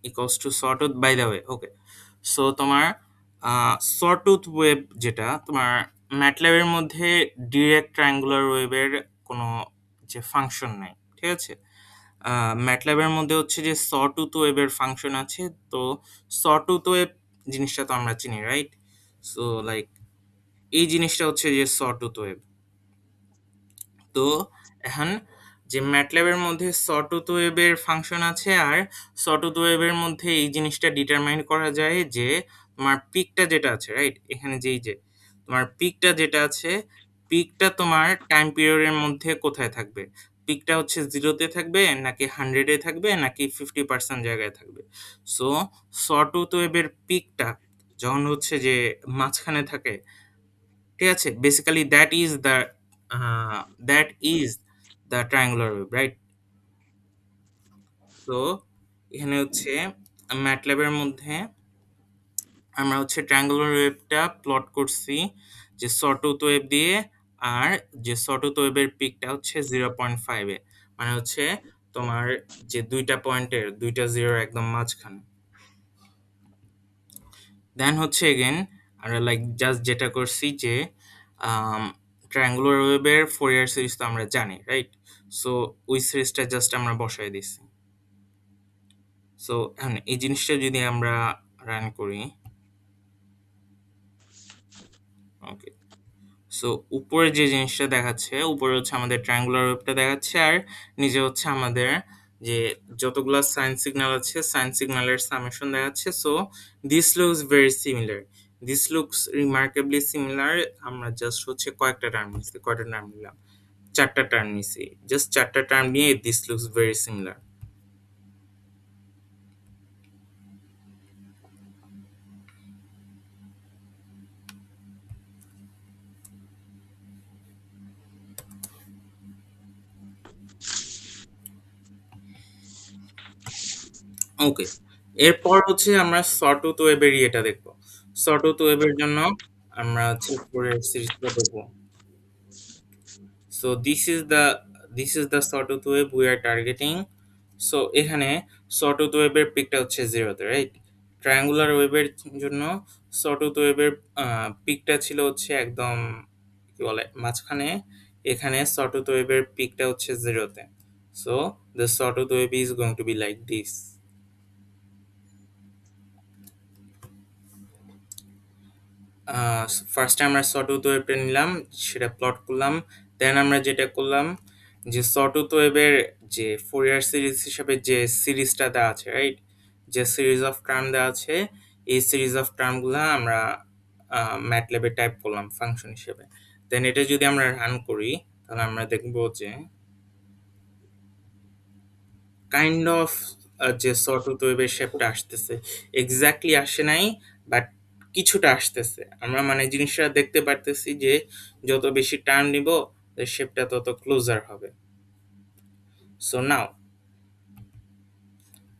equals to sawtooth, by the way. Okay, so তোমার সটুথ ওয়েভ যেটা তোমার ম্যাটল্যাবের মধ্যে ডিরেক্ট ট্রায়াঙ্গুলার ওয়েভের কোনো যে ফাংশন নাই, ঠিক আছে? ম্যাটল্যাবের মধ্যে হচ্ছে যে সটুথ ওয়েভের ফাংশন আছে। তো সটুথ ওয়েভ জিনিসটা তো আমরা চিনি, রাইট? সো লাইক এই জিনিসটা হচ্ছে যে সটুথ ওয়েভ। তো এখন যে ম্যাটল্যাবের মধ্যে সটুথ ওয়েভের ফাংশন আছে, আর সটুথ ওয়েভের মধ্যে এই জিনিসটা ডিটারমাইন করা যায় যে তোমার পিকটা যেটা আছে, রাইট? এখানে যে তোমার পিকটা যেটা আছে, পিকটা তোমার টাইম পিরিয়ডের মধ্যে কোথায় থাকবে? পিকটা হচ্ছে 0-তে থাকবে নাকি 100-এ থাকবে নাকি 50% জায়গায় থাকবে? সো সটুথ ওয়েভের পিকটা যখন হচ্ছে যে মাঝখানে থাকে, ঠিক আছে, basically that is the triangular wave, right? তো এখানে হচ্ছে ম্যাটল্যাবের মধ্যে আমরা হচ্ছে ট্রায়াঙ্গুলার ওয়েভটা প্লট করছি যে সটুথ ওয়েভ দিয়ে, আর যে সটুথ ওয়েভের পিকটা হচ্ছে 0.5-এ, মানে হচ্ছে তোমার যে দুইটা পয়েন্টের দুইটা জিরোর একদম মাঝখানে। দেন হচ্ছে এগেন আমরা লাইক জাস্ট যেটা করছি যে ট্রায়াঙ্গুলার ওয়েভের ফোরিয়ার সিরিজ তো আমরা জানি, রাইট? সো ওই সিরিজটা জাস্ট আমরা বসাই দিছি। সো এখন এই জিনিসটা যদি আমরা রান করি, ওকে, সো উপরে যে জিনিসটা দেখাচ্ছে, উপরে হচ্ছে আমাদের ট্রায়াঙ্গুলার ওয়েভটা দেখাচ্ছে, আর নিচে হচ্ছে আমাদের যে যতগুলা সাইন সিগন্যাল আছে সাইন সিগন্যালের সামেশন দেখাচ্ছে। So this looks very similar, this looks remarkably similar. আমরা জাস্ট হচ্ছে কয়েকটা টার্ম নিচ্ছি, কয়টা টার্ম নিলাম, চারটা টার্ম নিছি, জাস্ট চারটা টার্ম নিয়ে দিস লুকস ভেরি সিমিলার। ওকে, এরপর হচ্ছে আমরা সটুথ ওয়েবের ইয়েটা দেখবো। সটুথ ওয়েবের জন্য আমরা হচ্ছে ফোরিয়ার সিরিজটা দেখবো। So this is the sawtooth wave we are targeting. So এখানে sawtooth wave এর পিকটা হচ্ছে 0 তে, রাইট? ট্রায়াঙ্গুলার ওয়েভের জন্য sawtooth wave এর পিকটা ছিল হচ্ছে একদম কি বলে মাঝখানে। এখানে sawtooth wave এর পিকটা হচ্ছে 0 তে। So the sawtooth wave is going to be like this. ফার্স্টে আমরা সটুথ ওয়েভটা নিলাম, সেটা প্লট করলাম। দেন আমরা যেটা করলাম যে সটুথ ওয়েভের যে ফোরিয়ার সিরিজ হিসাবে যে সিরিজটা দেওয়া আছে, রাইট? যে সিরিজ অফ টার্ম দেওয়া আছে, এই সিরিজ অফ টার্মগুলো আমরা ম্যাটল্যাবে টাইপ করলাম ফাংশন হিসেবে। দেন এটা যদি আমরা রান করি তাহলে আমরা দেখব যে কাইন্ড অফ যে সটুথ ওয়েভের শেপটা আসতেছে, এক্স্যাক্টলি আসে নাই, বাট কিছুটা আসতেছে। আমরা মানে জিনিসটা দেখতে পারতেছি যে যত বেশি টার্ম নিব শেপটা তত ক্লোজার হবে। সো নাও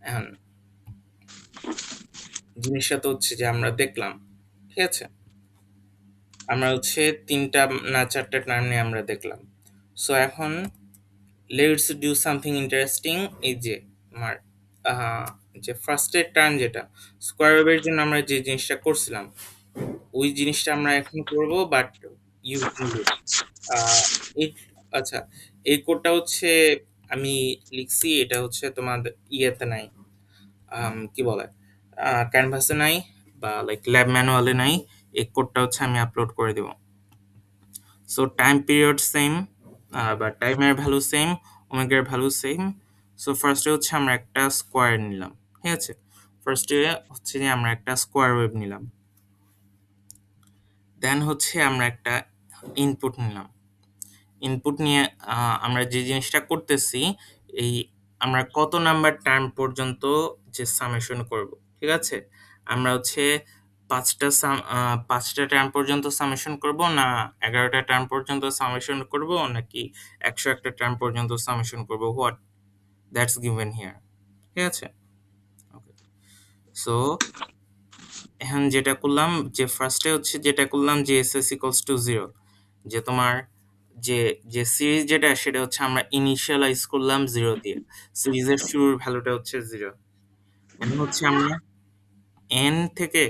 এখন জিনিসটা তো হচ্ছে যে আমরা দেখলাম, ঠিক আছে? আমরা হচ্ছে তিনটা না চারটা টার্ম নিয়ে আমরা দেখলাম। সো এখন লেটস ডু সামথিং ইন্টারেস্টিং। এই যে আমার আহ, যে ফার্স্টের টার্ম যেটা স্কোয়ার ওয়েভের জন্য আমরা যে জিনিসটা করছিলাম, ওই জিনিসটা আমরা এখন করব, বাট ইউজিং ইট। এই আচ্ছা, এই কোডটা হচ্ছে আমি লিখছি, এটা হচ্ছে তোমাদের ইয়েতে নাই, কি বলে, ক্যানভাসে নাই বা লাইক ল্যাব ম্যানুয়ালে নাই। এই কোডটা হচ্ছে আমি আপলোড করে দেব। সো টাইম পিরিয়ড সেম, বা টাইমের ভ্যালু সেম, ওমেগার ভ্যালু সেম। সো ফার্স্টে হচ্ছে আমরা একটা স্কোয়ার নিলাম, ঠিক আছে? ফার্স্টে হচ্ছে যে আমরা একটা স্কোয়ার ওয়েভ নিলাম। দেন হচ্ছে আমরা একটা ইনপুট নিলাম। ইনপুট নিয়ে আমরা যে জিনিসটা করতেছি, এই আমরা কত নাম্বার টার্ম পর্যন্ত যে সামেশন করব, ঠিক আছে? আমরা হচ্ছে পাঁচটা টার্ম পর্যন্ত সামেশন করব, না 11টা টার্ম পর্যন্ত সামেশন করব, নাকি 101টা টার্ম পর্যন্ত সামেশন করব, হোয়াট দ্যাটস গিভেন হিয়ার, ঠিক আছে? ওকে, সো এখন যেটা করলাম যে ফার্স্টে হচ্ছে যেটা করলাম যে এস এস ইকুয়ালস টু 0, যে তোমার যে যে সিরিজ যেটা সেটা হচ্ছে আমরা ইনিশিয়ালাইজ করলাম 0 দিয়ে। সিরিজের শুরুর ভ্যালুটা হচ্ছে 0। এখন হচ্ছে আমরা n থেকে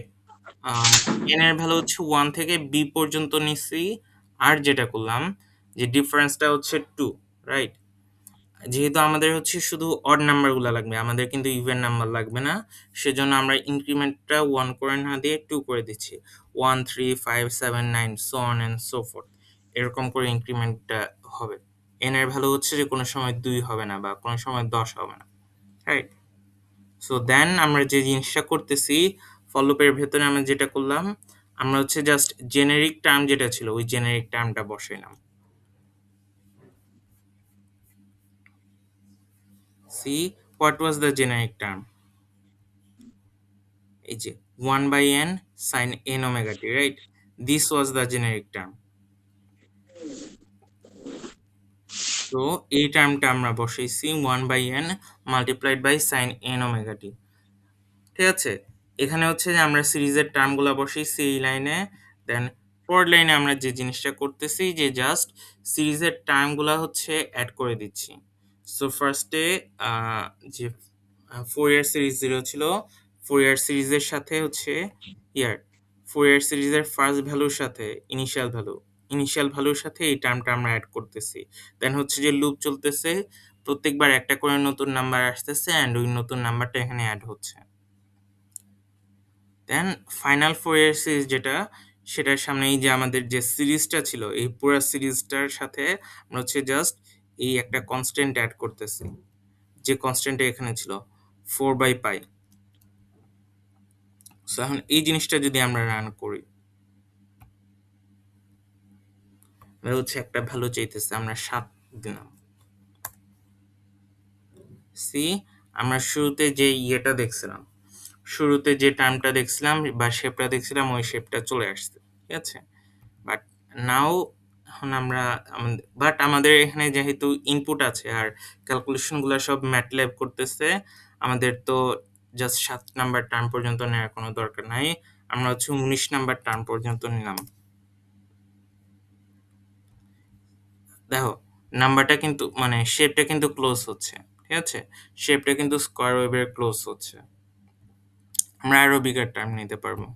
n এর ভ্যালু হচ্ছে 1 থেকে b পর্যন্ত নিচ্ছি। আর যেটা করলাম যে ডিফারেন্সটা হচ্ছে 2, রাইট? যেহেতু আমাদের হচ্ছে শুধু অড নাম্বারগুলো লাগবে, আমাদের কিন্তু ইভেন নাম্বার লাগবে না, সেজন্য আমরা ইনক্রিমেন্টটা 1 করে না দিয়ে 2 করে দিচ্ছি। 1 3 5 7 9 so on and so forth, এরকম করে ইনক্রিমেন্টটা হবে। এন এর ভ্যালু হচ্ছে যে কোনো সময় 2 হবে না বা কোনো সময় 10 হবে না, রাইট? সো দেন আমরা যে জিনিসটা করতেছি ফর লুপের ভেতরে আমরা যেটা করলাম, আমরা হচ্ছে জাস্ট জেনেরিক টার্ম যেটা ছিল ওই জেনেরিক টার্মটা বসাইলাম। See what was the generic term? এই যে 1 by n sin n omega t, right? This was the generic term. তো এই টার্মটা আমরা বসাইছি 1 by n multiplied by sin n omega t, ঠিক আছে? এখানে হচ্ছে যে আমরা সিরিজের টার্মগুলো বসাইছি এই লাইনে। দেন পরের লাইনে আমরা যে জিনিসটা করতেছি যে জাস্ট সিরিজের টার্মগুলো হচ্ছে অ্যাড করে দিচ্ছি। সো ফার্স্টে যে ফুরিয়ার সিরিজ 0 ছিল, ফুরিয়ার সিরিজের সাথে হচ্ছে ইয়ার ফুরিয়ার সিরিজের ফার্স্ট ভ্যালুর সাথে ইনিশিয়াল ভ্যালুর সাথে এই টার্মটা আমরা অ্যাড করতেছি। দেন হচ্ছে যে লুপ চলতেছে, প্রত্যেকবার একটা করে নতুন নাম্বার আসতেছে অ্যান্ড ওই নতুন নাম্বারটা এখানে অ্যাড হচ্ছে। দেন ফাইনাল ফুরিয়ার সিরিজ যেটা, সেটার সামনে এই যে আমাদের যে সিরিজটা ছিল, এই পুরো সিরিজটার সাথে আমরা হচ্ছে জাস্ট এই একটা কনস্ট্যান্ট অ্যাড করতেছি, যে কনস্ট্যান্টটা এখানে ছিল 4/π। সো এখন এই জিনিসটা যদি আমরা রান করি, এটা হচ্ছে একটা ভ্যালু চাইতেছে, আমরা 7 দিলাম। সি, আমরা শুরুতে যে ইয়েটা দেখছিলাম, শুরুতে যে টার্মটা দেখছিলাম বা শেপটা দেখছিলাম, ওই শেপটা চলে আসছে, ঠিক আছে। বাট নাও এখন আমরা বাট আমাদের এখানে যেহেতু ইনপুট আছে আর ক্যালকুলেশনগুলো সব ম্যাটল্যাব করতেছে, আমাদের তো জাস্ট 7 নাম্বার টার্ম পর্যন্ত নেওয়ার কোনো দরকার নাই। আমরা হচ্ছে 19 নাম্বার টার্ম পর্যন্ত নিলাম। দেখো নাম্বারটা কিন্তু মানে শেপটা কিন্তু ক্লোজ হচ্ছে, ঠিক আছে, শেপটা কিন্তু স্কোয়ার ওয়েভের ক্লোজ হচ্ছে। আমরা আরো বিগার টার্ম নিতে পারবো।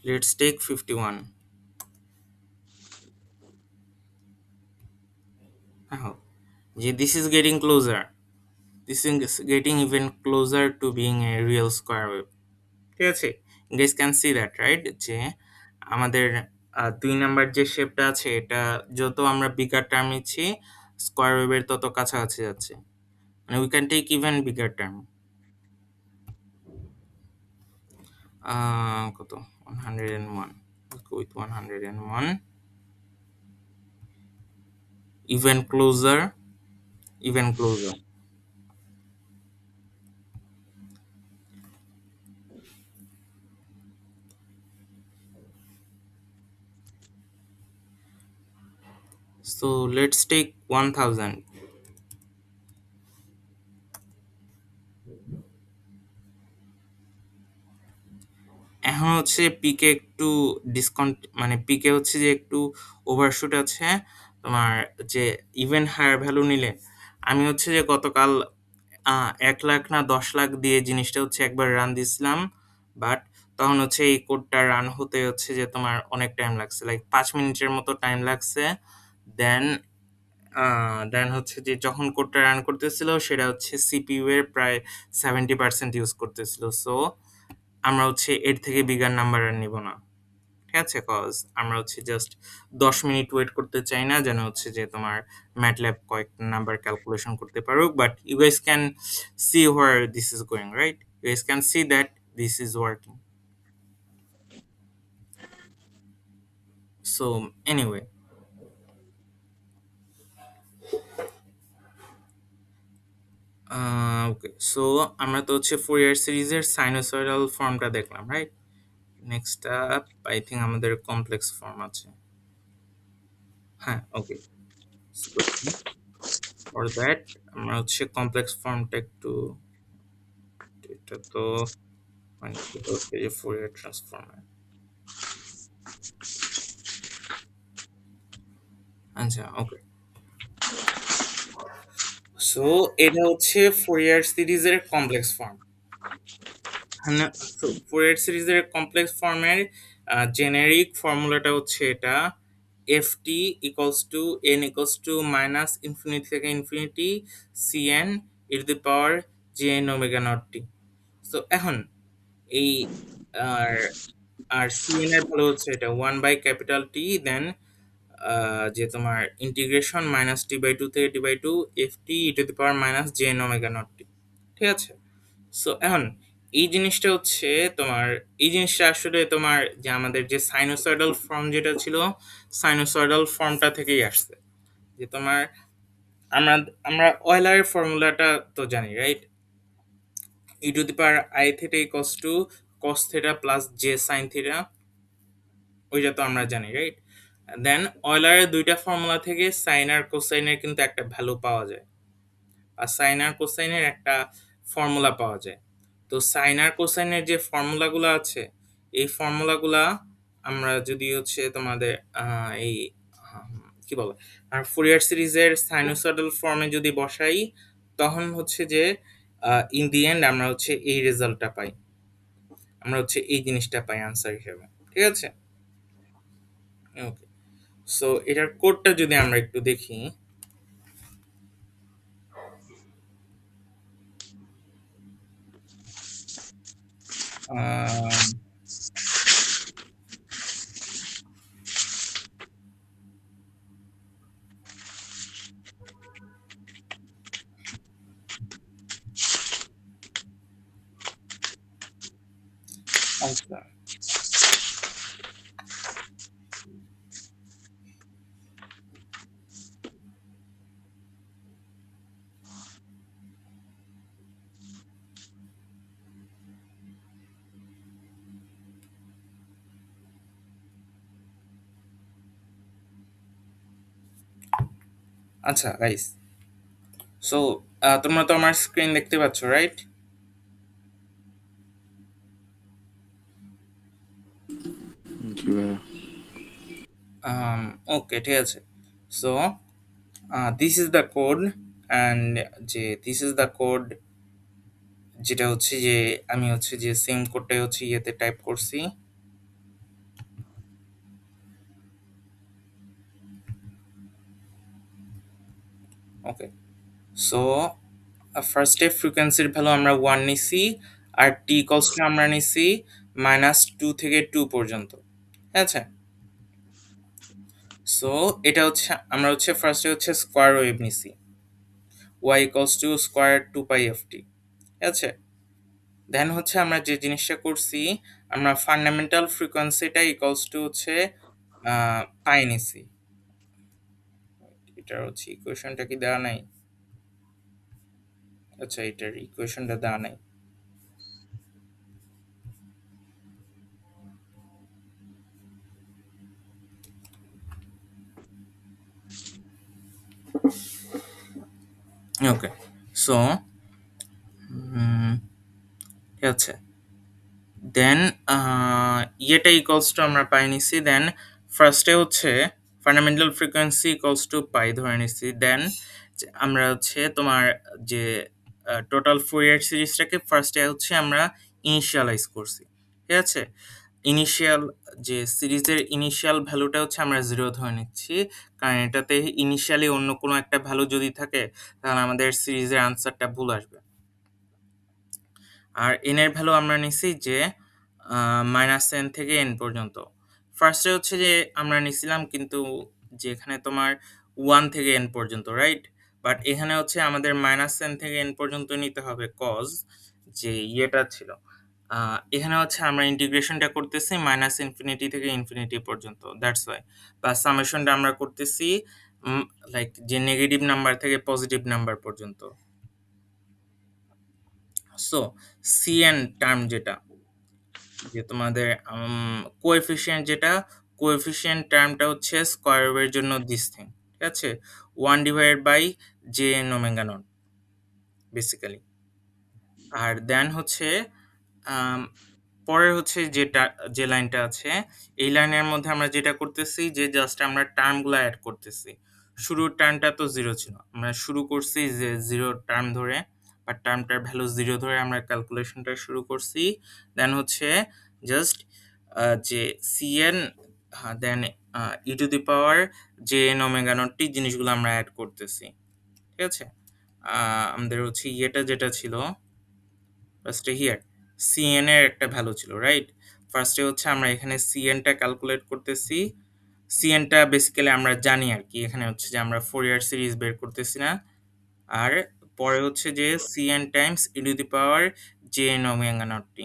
Let's take 51। দেখো যে this is getting closer, this is getting even closer to being a real square wave, ঠিক আছে। Guys can see that right, যে আমাদের 2 নাম্বার যে শেপটা আছে, এটা যত আমরা বিগার টার্ম নিচ্ছি স্কোয়ার ওয়েভের তত কাছাকাছি যাচ্ছে, মানে we can take even bigger term. কত 101, with 101, even closer, even closer. So let's take 1000. এখন হচ্ছে পিকে একটু ডিসকাউন্ট, মানে পিকে হচ্ছে যে একটু ওভারশুট আছে তোমার, যে ইভেন হায়ার ভ্যালু নিলে আমি হচ্ছে যে গতকাল 1 লাখ না 10 লাখ দিয়ে জিনিসটা হচ্ছে একবার রান দিছিলাম। বাট তখন হচ্ছে এই কোডটা রান হতে হচ্ছে যে তোমার অনেক টাইম লাগছে, লাইক 5 মিনিটের মতো টাইম লাগছে। দেন দেন হচ্ছে যে যখন কোডটা রান করতেছিল সেটা হচ্ছে সিপিইউ এর প্রায় 70% ইউজ করতেছিল। সো আমরা হচ্ছে এর থেকে বিগার নাম্বার আর নিব না, ঠিক আছে, কজ আমরা হচ্ছে জাস্ট 10 মিনিট ওয়েট করতে চাই না, যেন হচ্ছে যে তোমার ম্যাটল্যাব কয়েক নাম্বার ক্যালকুলেশন করতে পারুক। But you guys can see where this is going, right, you guys can see that this is working. So anyway, okay, so আমরা তো হচ্ছে ফুরিয়ার সিরিজের সাইনোসয়েডাল ফর্মটা দেখলাম, right. Next up I think আমাদের complex form আছে। হ্যাঁ, ওকে, for that আমরা হচ্ছে কমপ্লেক্স ফর্মটা একটু, এটা তো মানে এটা হচ্ছে যে ফুরিয়ার ট্রান্সফর্ম। আচ্ছা, ওকে, সো এটা হচ্ছে ফুরিয়ার সিরিজের কমপ্লেক্স ফর্ম। তো ফুরিয়ার সিরিজের কমপ্লেক্স ফর্মের জেনেরিক ফর্মুলাটা হচ্ছে এটা, f t equals to n equals to minus infinity থেকে infinity c n e to the power j n omega not t. So এখন এই আর আর সিএন এর ভ্যালু হচ্ছে এটা 1/T, দেন যে তোমার ইন্টিগ্রেশন মাইনাস T/2 থেকে T/2 f t e to the power minus j n omega not t, ঠিক আছে। সো এখন এই জিনিসটা হচ্ছে তোমার, এই জিনিসটা আসলে তোমার যে আমাদের যে সাইনোসয়েডাল ফর্ম যেটা ছিল, সাইনোসয়েডাল ফর্মটা থেকেই আসছে। যে তোমার আমরা আমরা অয়েলারের ফর্মুলাটা তো জানি, right, e to the power i theta equals to cos theta plus j sine theta, ওইটা তো আমরা জানি, রাইট। দেন অয়েলারের দুইটা ফর্মুলা থেকে সাইন আর কোসাইনের কিন্তু একটা ভ্যালু পাওয়া যায়, আর সাইন আর কোসাইনের একটা ফর্মুলা পাওয়া যায়। তো সাইন আর কোসাইনের যে ফর্মুলাগুলো আছে, এই ফর্মুলাগুলা আমরা যদি হচ্ছে তোমাদের এই কি বলে, আর ফুরিয়ার সিরিজের সাইনোসয়েডাল ফর্মে যদি বসাই, তখন হচ্ছে যে ইন দি এন্ড আমরা হচ্ছে এই রেজাল্টটা পাই, আমরা হচ্ছে এই জিনিসটা পাই আনসার হিসেবে। ঠিক আছে, ওকে। সো এটার কোডটা যদি আমরা একটু দেখি, আম, আচ্ছা, আচ্ছা গাইস, সো তোমরা তো আমার স্ক্রিন দেখতে পাচ্ছ, রাইট? জি ভাইয়া। ওকে, ঠিক আছে। So this is the code, and যে দিস ইজ দ্য কোড, যেটা হচ্ছে যে আমি হচ্ছে যে সেম কোডটাই হচ্ছে ইয়েতে টাইপ করছি। ওকে, সো ফার্স্টে ফ্রিকোয়েন্সির ভ্যালু আমরা 1 নিছি, আর টি ইকলস টু আমরা নিছি -2 থেকে 2 পর্যন্ত। ঠিক আছে, সো এটা হচ্ছে আমরা হচ্ছে ফার্স্টে হচ্ছে স্কোয়ার ওয়েভ নিছি, y equals to square 2 pi F T. ঠিক আছে, দেন হচ্ছে আমরা যে জিনিসটা করছি, আমরা ফান্ডামেন্টাল ফ্রিকোয়েন্সিটা ইকলস টু হচ্ছে পাই নিছি। এটার হচ্ছে ইকুয়েশনটা কি দেওয়া নাই? আচ্ছা, এটার ইকুয়েশনটা দেওয়া নাই। ওকে, সো ঠিক আছে, দেন ইয়েটা ইকুয়ালস টু আমরা পাই নিছি, দেন ফার্স্টে হচ্ছে ফান্ডামেন্টাল ফ্রিকোয়েন্সি ইকুয়ালস টু পাই ধরে নিছি, দেন আমরা হচ্ছে তোমার যে টোটাল ফুরিয়ার সিরিজটাকে ফার্স্টে হচ্ছে আমরা ইনিশিয়ালাইজ করছি। ঠিক আছে, ইনিশিয়াল যে সিরিজের ইনিশিয়াল ভ্যালুটা হচ্ছে আমরা 0 ধরে নিচ্ছি, কারণ এটাতে ইনিশিয়ালি অন্য কোনো একটা ভ্যালু যদি থাকে, তাহলে আমাদের সিরিজের আনসারটা ভুল আসবে। আর n এর ভ্যালু আমরা নিছি যে -n থেকে n পর্যন্ত। ফার্স্টে হচ্ছে যে আমরা নিছিলাম কিন্তু যে এখানে তোমার 1 থেকে n পর্যন্ত, রাইট? বাট এখানে হচ্ছে আমাদের -n থেকে n পর্যন্ত নিতে হবে, কজ যে ইয়েটা ছিল। এখানে হচ্ছে আমরা ইন্টিগ্রেশনটা করতেছি -ইনফিনিটি থেকে ইনফিনিটি পর্যন্ত। That's why. বা সামেশনটা আমরা করতেছি লাইক যে নেগেটিভ নাম্বার থেকে পজিটিভ নাম্বার পর্যন্ত। সো সিএন টার্ম যেটা, যে তোমাদের কোএফিসিয়েন্ট যেটা, কোএফিসিয়েন্ট টার্মটা হচ্ছে স্কয়ার ওয়েভের জন্য দিস থিং। ঠিক আছে, 1 divided by j n omega not basically. আর দেন হচ্ছে আম, পরের হচ্ছে যে লাইনটা আছে, এই লাইনের মধ্যে আমরা যেটা করতেছি যে জাস্ট আমরা টার্মগুলো অ্যাড করতেছি। শুরুর টার্মটা তো 0 ছিল, আমরা শুরু করছি যে 0 টার্ম ধরে বা টার্মটার ভ্যালু 0 ধরে আমরা ক্যালকুলেশনটা শুরু করছি। দেন হচ্ছে জাস্ট যে c n, then e to the power j n omega not t জিনিসগুলো আমরা অ্যাড করতেছি। ঠিক আছে, আমাদের হচ্ছে ইয়েটা যেটা ছিল ফার্স্টে হিয়ার সিএন এর একটা ভ্যালু ছিল, রাইট? ফার্স্টে হচ্ছে আমরা এখানে সিএনটা ক্যালকুলেট করতেছি। সিএনটা বেসিক্যালি আমরা জানি আর কি, এখানে হচ্ছে যে আমরা ফোরিয়ার সিরিজ বের করতেছি না। আর পরে হচ্ছে যে c n times e to the power j n omega not t,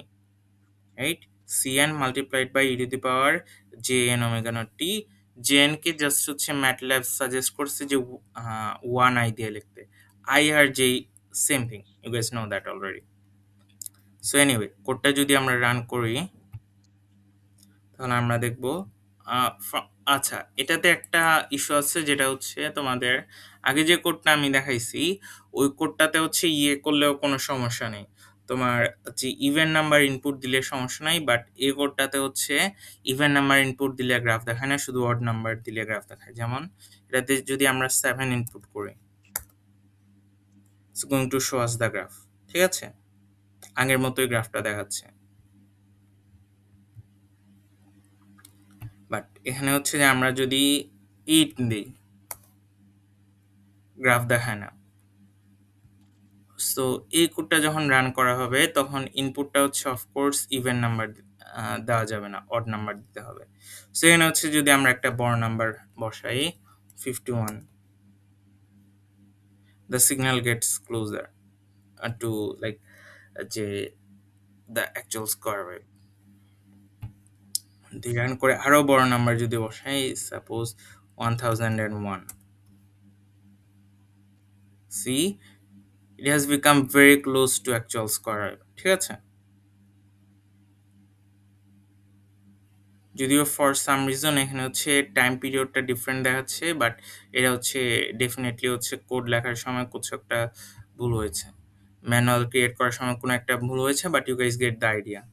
right? C n multiplied by e to the power j n omega not t. J n কে জাস্ট হচ্ছে ম্যাটল্যাব সাজেস্ট করছে যে 1 আই দিয়ে লিখতে। I are j same thing, you guys know that already. So anyway, কোডটা যদি আমরা run করি, তাহলে আমরা দেখব আচ্ছা, এটাতে একটা ইস্যু আছে, যেটা হচ্ছে তোমাদের আগে যে কোডটা আমি দেখাইছি, ওই কোডটাতে হচ্ছে ইয়ে করলেও কোনো সমস্যা নেই। তোমার হচ্ছে ইভেন নাম্বার ইনপুট দিলে সমস্যা নাই, বাট এই কোডটাতে হচ্ছে ইভেন নাম্বার ইনপুট দিলে গ্রাফ দেখায় না, শুধু অড নাম্বার দিলে গ্রাফ দেখায়। যেমন এটাতে যদি আমরা 7 ইনপুট করি, it's going to show us the graph. ঠিক আছে, আগের মতোই গ্রাফটা দেখাচ্ছে। বাট এখানে হচ্ছে যে আমরা যদি 8 দিই, গ্রাফ দেখায় না। সো এই কোডটা যখন রান করা হবে তখন ইনপুটটা হচ্ছে অফকোর্স ইভেন নাম্বার দেওয়া যাবে না, অড নাম্বার দিতে হবে। সো এখানে হচ্ছে যদি আমরা একটা বড় নাম্বার বসাই 51, the signal gets closer to like যে the actual square wave. Run করে আরো বড় নাম্বার যদি বসাই, suppose 1001, see it has become very close to actual square wave. ঠিক আছে, যদিও ফর সাম রিজন এখানে হচ্ছে টাইম পিরিয়ডটা ডিফারেন্ট দেখাচ্ছে, বাট এটা হচ্ছে ডেফিনেটলি হচ্ছে কোড লেখার সময় কিছু একটা ভুল হয়েছে, ম্যানুয়াল ক্রিয়েট করার সময় কোনো একটা ভুল হয়েছে, but you guys get the idea.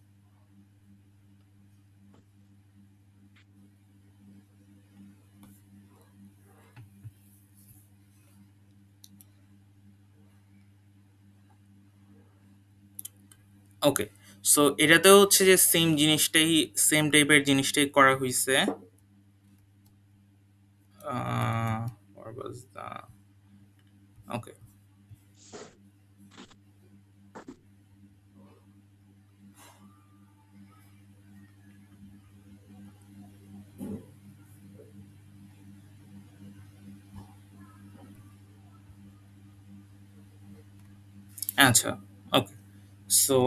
Okay, so এটাতেও হচ্ছে যে সেম জিনিসটাই, সেম টাইপের জিনিসটাই করা হয়েছে। What was the okay? আচ্ছা, ওকে। সো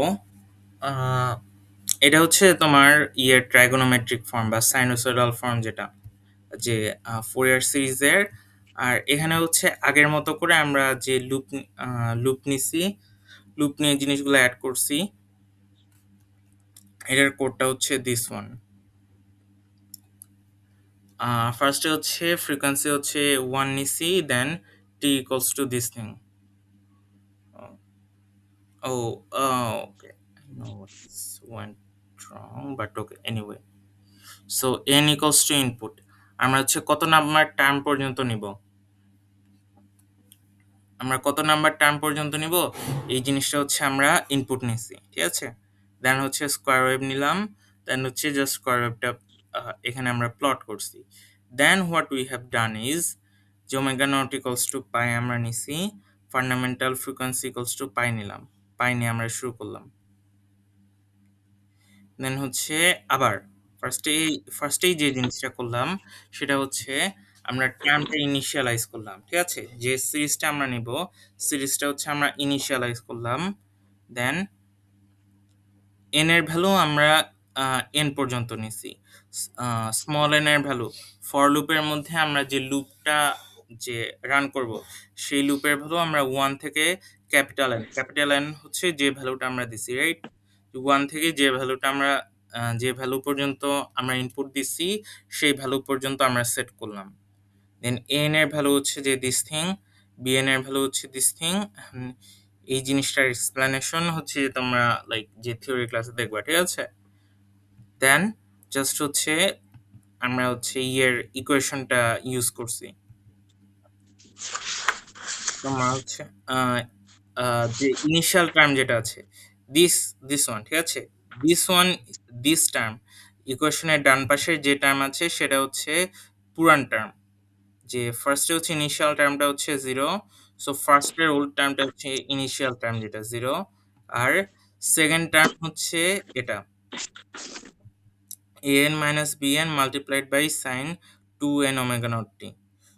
এটা হচ্ছে তোমার ইয়ের ট্রাইগোনোমেট্রিক ফর্ম বা সাইনোসয়েডাল ফর্ম, যেটা যে ফোরিয়ার সিরিজের। আর এখানে হচ্ছে আগের মতো করে আমরা যে লুপ নিছি, লুপ নিয়ে জিনিসগুলো অ্যাড করছি। এটার কোডটা হচ্ছে দিস ওয়ান। ফার্স্টে হচ্ছে ফ্রিকোয়েন্সি হচ্ছে 1 নিছি, then t equals to this thing. Okay. I know what went wrong, but okay. Anyway, so n equals to input. আমরা হচ্ছে কত নাম্বার টার্ম পর্যন্ত নিব, আমরা কত নাম্বার টার্ম পর্যন্ত নিব, এই জিনিসটা হচ্ছে আমরা ইনপুট নিছি। ঠিক আছে, দেন হচ্ছে স্কোয়ার ওয়েভ নিলাম, দেন হচ্ছে জাস্ট স্কোয়ার ওয়েভটা এখানে আমরা প্লট করছি। Then what we have done is যে omega not equals to pi আমরা নিছি, fundamental frequency equals to pi নিলাম, পাই নিয়ে আমরা শুরু করলাম। দেন হচ্ছে আবার ফার্স্টেই যে জিনিসটা করলাম সেটা হচ্ছে আমরা টার্মটা ইনিশিয়ালাইজ করলাম। ঠিক আছে, যে সিরিজটা আমরা নিব, সিরিজটা হচ্ছে আমরা ইনিশিয়ালাইজ করলাম। দেন এন এর ভ্যালু আমরা এন পর্যন্ত নিছি। স্মল এন এর ভ্যালু, ফর লুপের মধ্যে আমরা যে লুপটা যে রান করব সেই লুপের ভ্যালু আমরা 1 থেকে ক্যাপিটাল এন হচ্ছে যে ভ্যালুটা আমরা দিছি, রাইট? 1 থেকে যে ভ্যালুটা আমরা যে ভ্যালু পর্যন্ত আমরা ইনপুট দিছি সেই ভ্যালু পর্যন্ত আমরা সেট করলাম। দেন এন এর ভ্যালু হচ্ছে যে দিস থিং, বিএন এর ভ্যালু হচ্ছে দিস থিং। এই জিনিসটার এক্সপ্লেনেশন হচ্ছে যে তোমরা লাইক যে থিওরি ক্লাসে দেখবা। ঠিক আছে, দেন জাস্ট হচ্ছে আমরা হচ্ছে ইয়ের ইকুয়েশনটা ইউজ করছি। তোমার হচ্ছে আহ, যে ইনিশিয়াল টার্ম যেটা আছে, দিস দিস ওয়ান। ঠিক আছে, দিস ওয়ান, দিস টার্ম ইকুয়েশনের ডান পাশে যে টার্ম আছে সেটা হচ্ছে পুরান টার্ম। যে ফার্স্টে হচ্ছে ইনিশিয়াল টার্মটা হচ্ছে 0, সো ফার্স্টের ওল্ড টার্মটা হচ্ছে ইনিশিয়াল টার্ম যেটা 0, আর সেকেন্ড টার্ম হচ্ছে এটা an minus bn multiplied by sine 2n omega not t.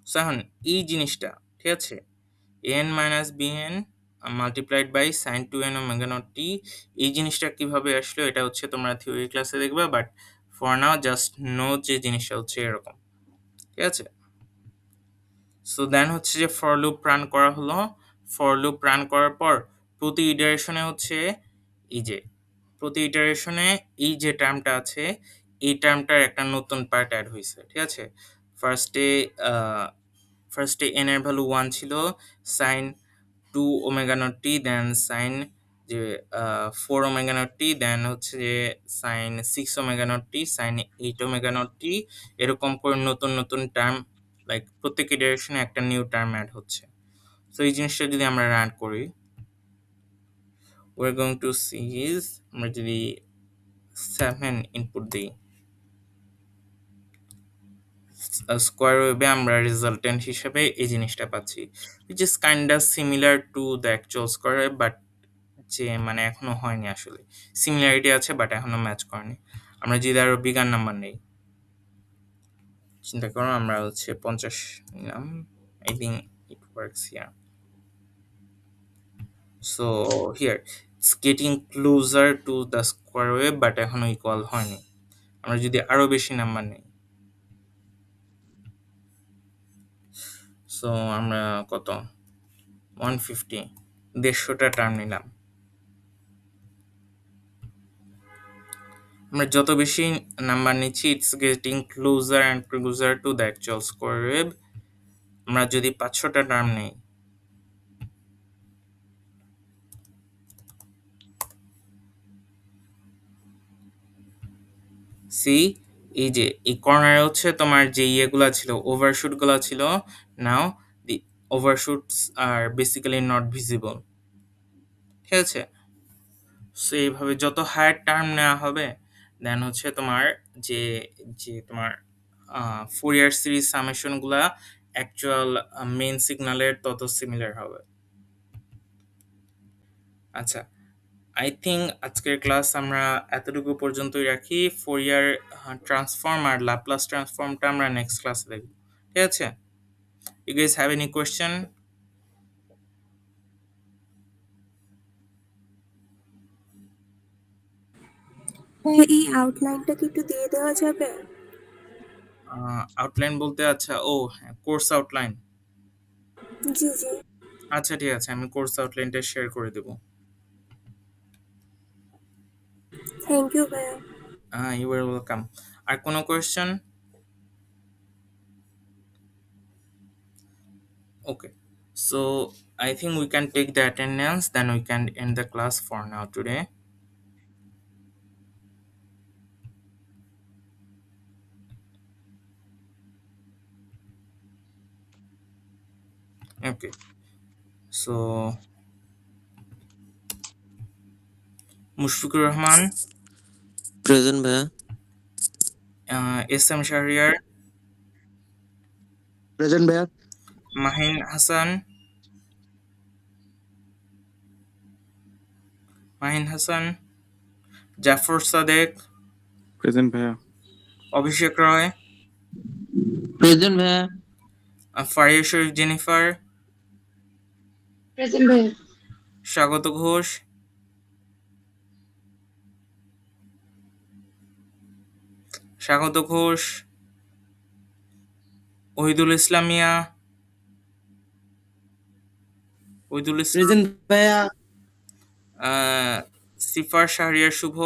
So এখন এই জিনিসটা, ঠিক আছে, an minus bn multiplied by sine 2n omega not t, এই জিনিসটা কিভাবে আসলো এটা হচ্ছে তোমরা থিওরি ক্লাসে দেখবে, but for now just know যে জিনিসটা হচ্ছে এরকম। ঠিক আছে, সো দেন হচ্ছে যে ফর লুপ রান করা হলো। ফর লুপ রান করার পর প্রতি ইটারেশনে হচ্ছে এই যে প্রতি ইটারেশনে এই যে টার্মটা আছে এই টার্মটার একটা নতুন পার্ট অ্যাড হয়েছে। ঠিক আছে, ফার্স্টে ফার্স্টে এন এর ভ্যালু 1 ছিল, sine 2 omega not t, then sine যে 4 ওমেগা নট টি, দেন হচ্ছে যে sine 6 omega not t, sine 8 omega not t, এরকম করে নতুন নতুন টার্ম, লাইক প্রত্যেকটি ডিরেকশনে একটা নিউ টার্ম অ্যাড হচ্ছে। সো এই জিনিসটা যদি আমরা রান করি, we're going to see is, আমরা যদি 7 ইনপুট দিই, স্কোয়ার ওয়েভে আমরা রেজাল্টেন্ট হিসেবে এই জিনিসটা পাচ্ছি, which is kinda similar to the actual square wave, but যে মানে এখনো হয়নি আসলে, সিমিলারিটি আছে বাট এখনো ম্যাচ করেনি। আমরা যদি আরো বিগার নাম্বার নেই, চিন্তা করো আমরা হচ্ছে 50 নিলাম, I think it works here. So here it's getting closure to the square wave but এখনো ইকুয়াল হয়নি। আমরা যদি আরো বেশি নাম্বার নেই, সো আমরা কত 150, 150টা টার্ম নিলাম। আমরা যত বেশি নাম্বার নিচ্ছি, it's getting closer and closer to the actual square wave. আমরা যদি 500টা টার্ম নেই, সি এই যে এই কর্নারে হচ্ছে তোমার যে ইয়েগুলা ছিল, ওভারশুট গুলা ছিল, নাও দি ওভারশুটস আর বেসিক্যালি নট ভিজিবল। ঠিক আছে, সো এইভাবে যত হায়ার টার্ম নেওয়া হবে, দেন হচ্ছে তোমার যে যে তোমার ফুরিয়ার সিরিজ সামেশন গুলা অ্যাকচুয়াল মেইন সিগন্যালের তত সিমিলার হবে। আচ্ছা, আই থিঙ্ক আজকের ক্লাস আমরা এতটুকু পর্যন্তই রাখি। ফোরিয়ার ট্রান্সফর্ম আর ল্যাপ্লাস ট্রান্সফর্মটা আমরা নেক্সট ক্লাসে দেখব। ঠিক আছে, you guys have any question? হ্যাঁ, এই আউটলাইনটা কি একটু দিয়ে দেওয়া যাবে? আউটলাইন বলতে, আচ্ছা, ও হ্যাঁ, কোর্স আউটলাইন। জি জি। আচ্ছা ঠিক আছে, আমি কোর্স আউটলাইনটা শেয়ার করে দেবো। থ্যাংক ইউ ভাইয়া। You are welcome. আর কোনো question? Okay, so I think we can take the attendance, then we can end the class for now today. Okay, so Mushfiqur Rahman, present ভাইয়া। এস এম শাহরিয়ার, প্রেজেন্ট ভাইয়া। Mahin Hasan, Zafar Sadek, present ভাইয়া। অভিষেক রয়, present ভাইয়া। ফারিয়া শরীফ Jennifer, present ভাইয়া। স্বাগত ঘোষ, ওহিদুল ইসলামিয়া, ওহিদুল ইসলাম, present ভাইয়া। সিফার শাহরিয়ার শুভ,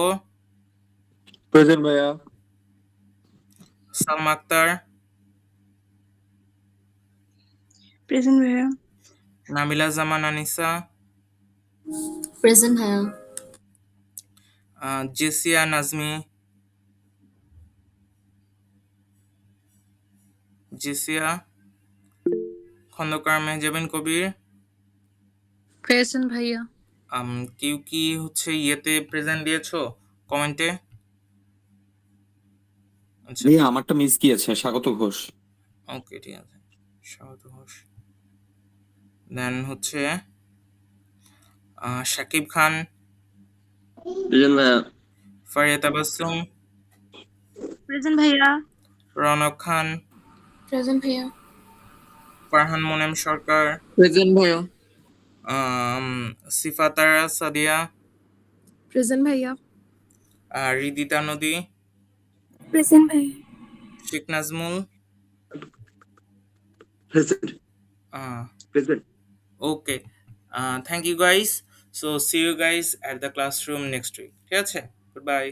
present ভাইয়া। Salma Akter, present ভাইয়া। নাবিলা জামান Anisa, present ভাইয়া। জেসিয়া নাজমি, খন্দকার মেহজাবিন কবির। প্রেজেন্ট ভাইয়া। কেউ কি হচ্ছে ইয়েতে প্রেজেন্ট দিয়েছো কমেন্টে? আচ্ছা, ভাইয়া আমারটা মিস গিয়েছে, স্বাগত ঘোষ। ওকে ঠিক আছে, স্বাগত ঘোষ। দেন হচ্ছে শাকিব খান, প্রেজেন্ট ভাইয়া। ফারিয়া তাবাসসুম, প্রেজেন্ট ভাইয়া। রনক খান, প্রেজেন্ট ভাইয়া। ফারহান মোনেম সরকার, প্রেজেন্ট ভাইয়া। সিফাতারা সাদিয়া, প্রেজেন্ট ভাইয়া। রিদিতা নদী, প্রেজেন্ট ভাইয়া। Sheikh Nazmul. Present. uh, present. okay, thank you guys, so see you guys at the classroom next week। ঠিক আছে, goodbye.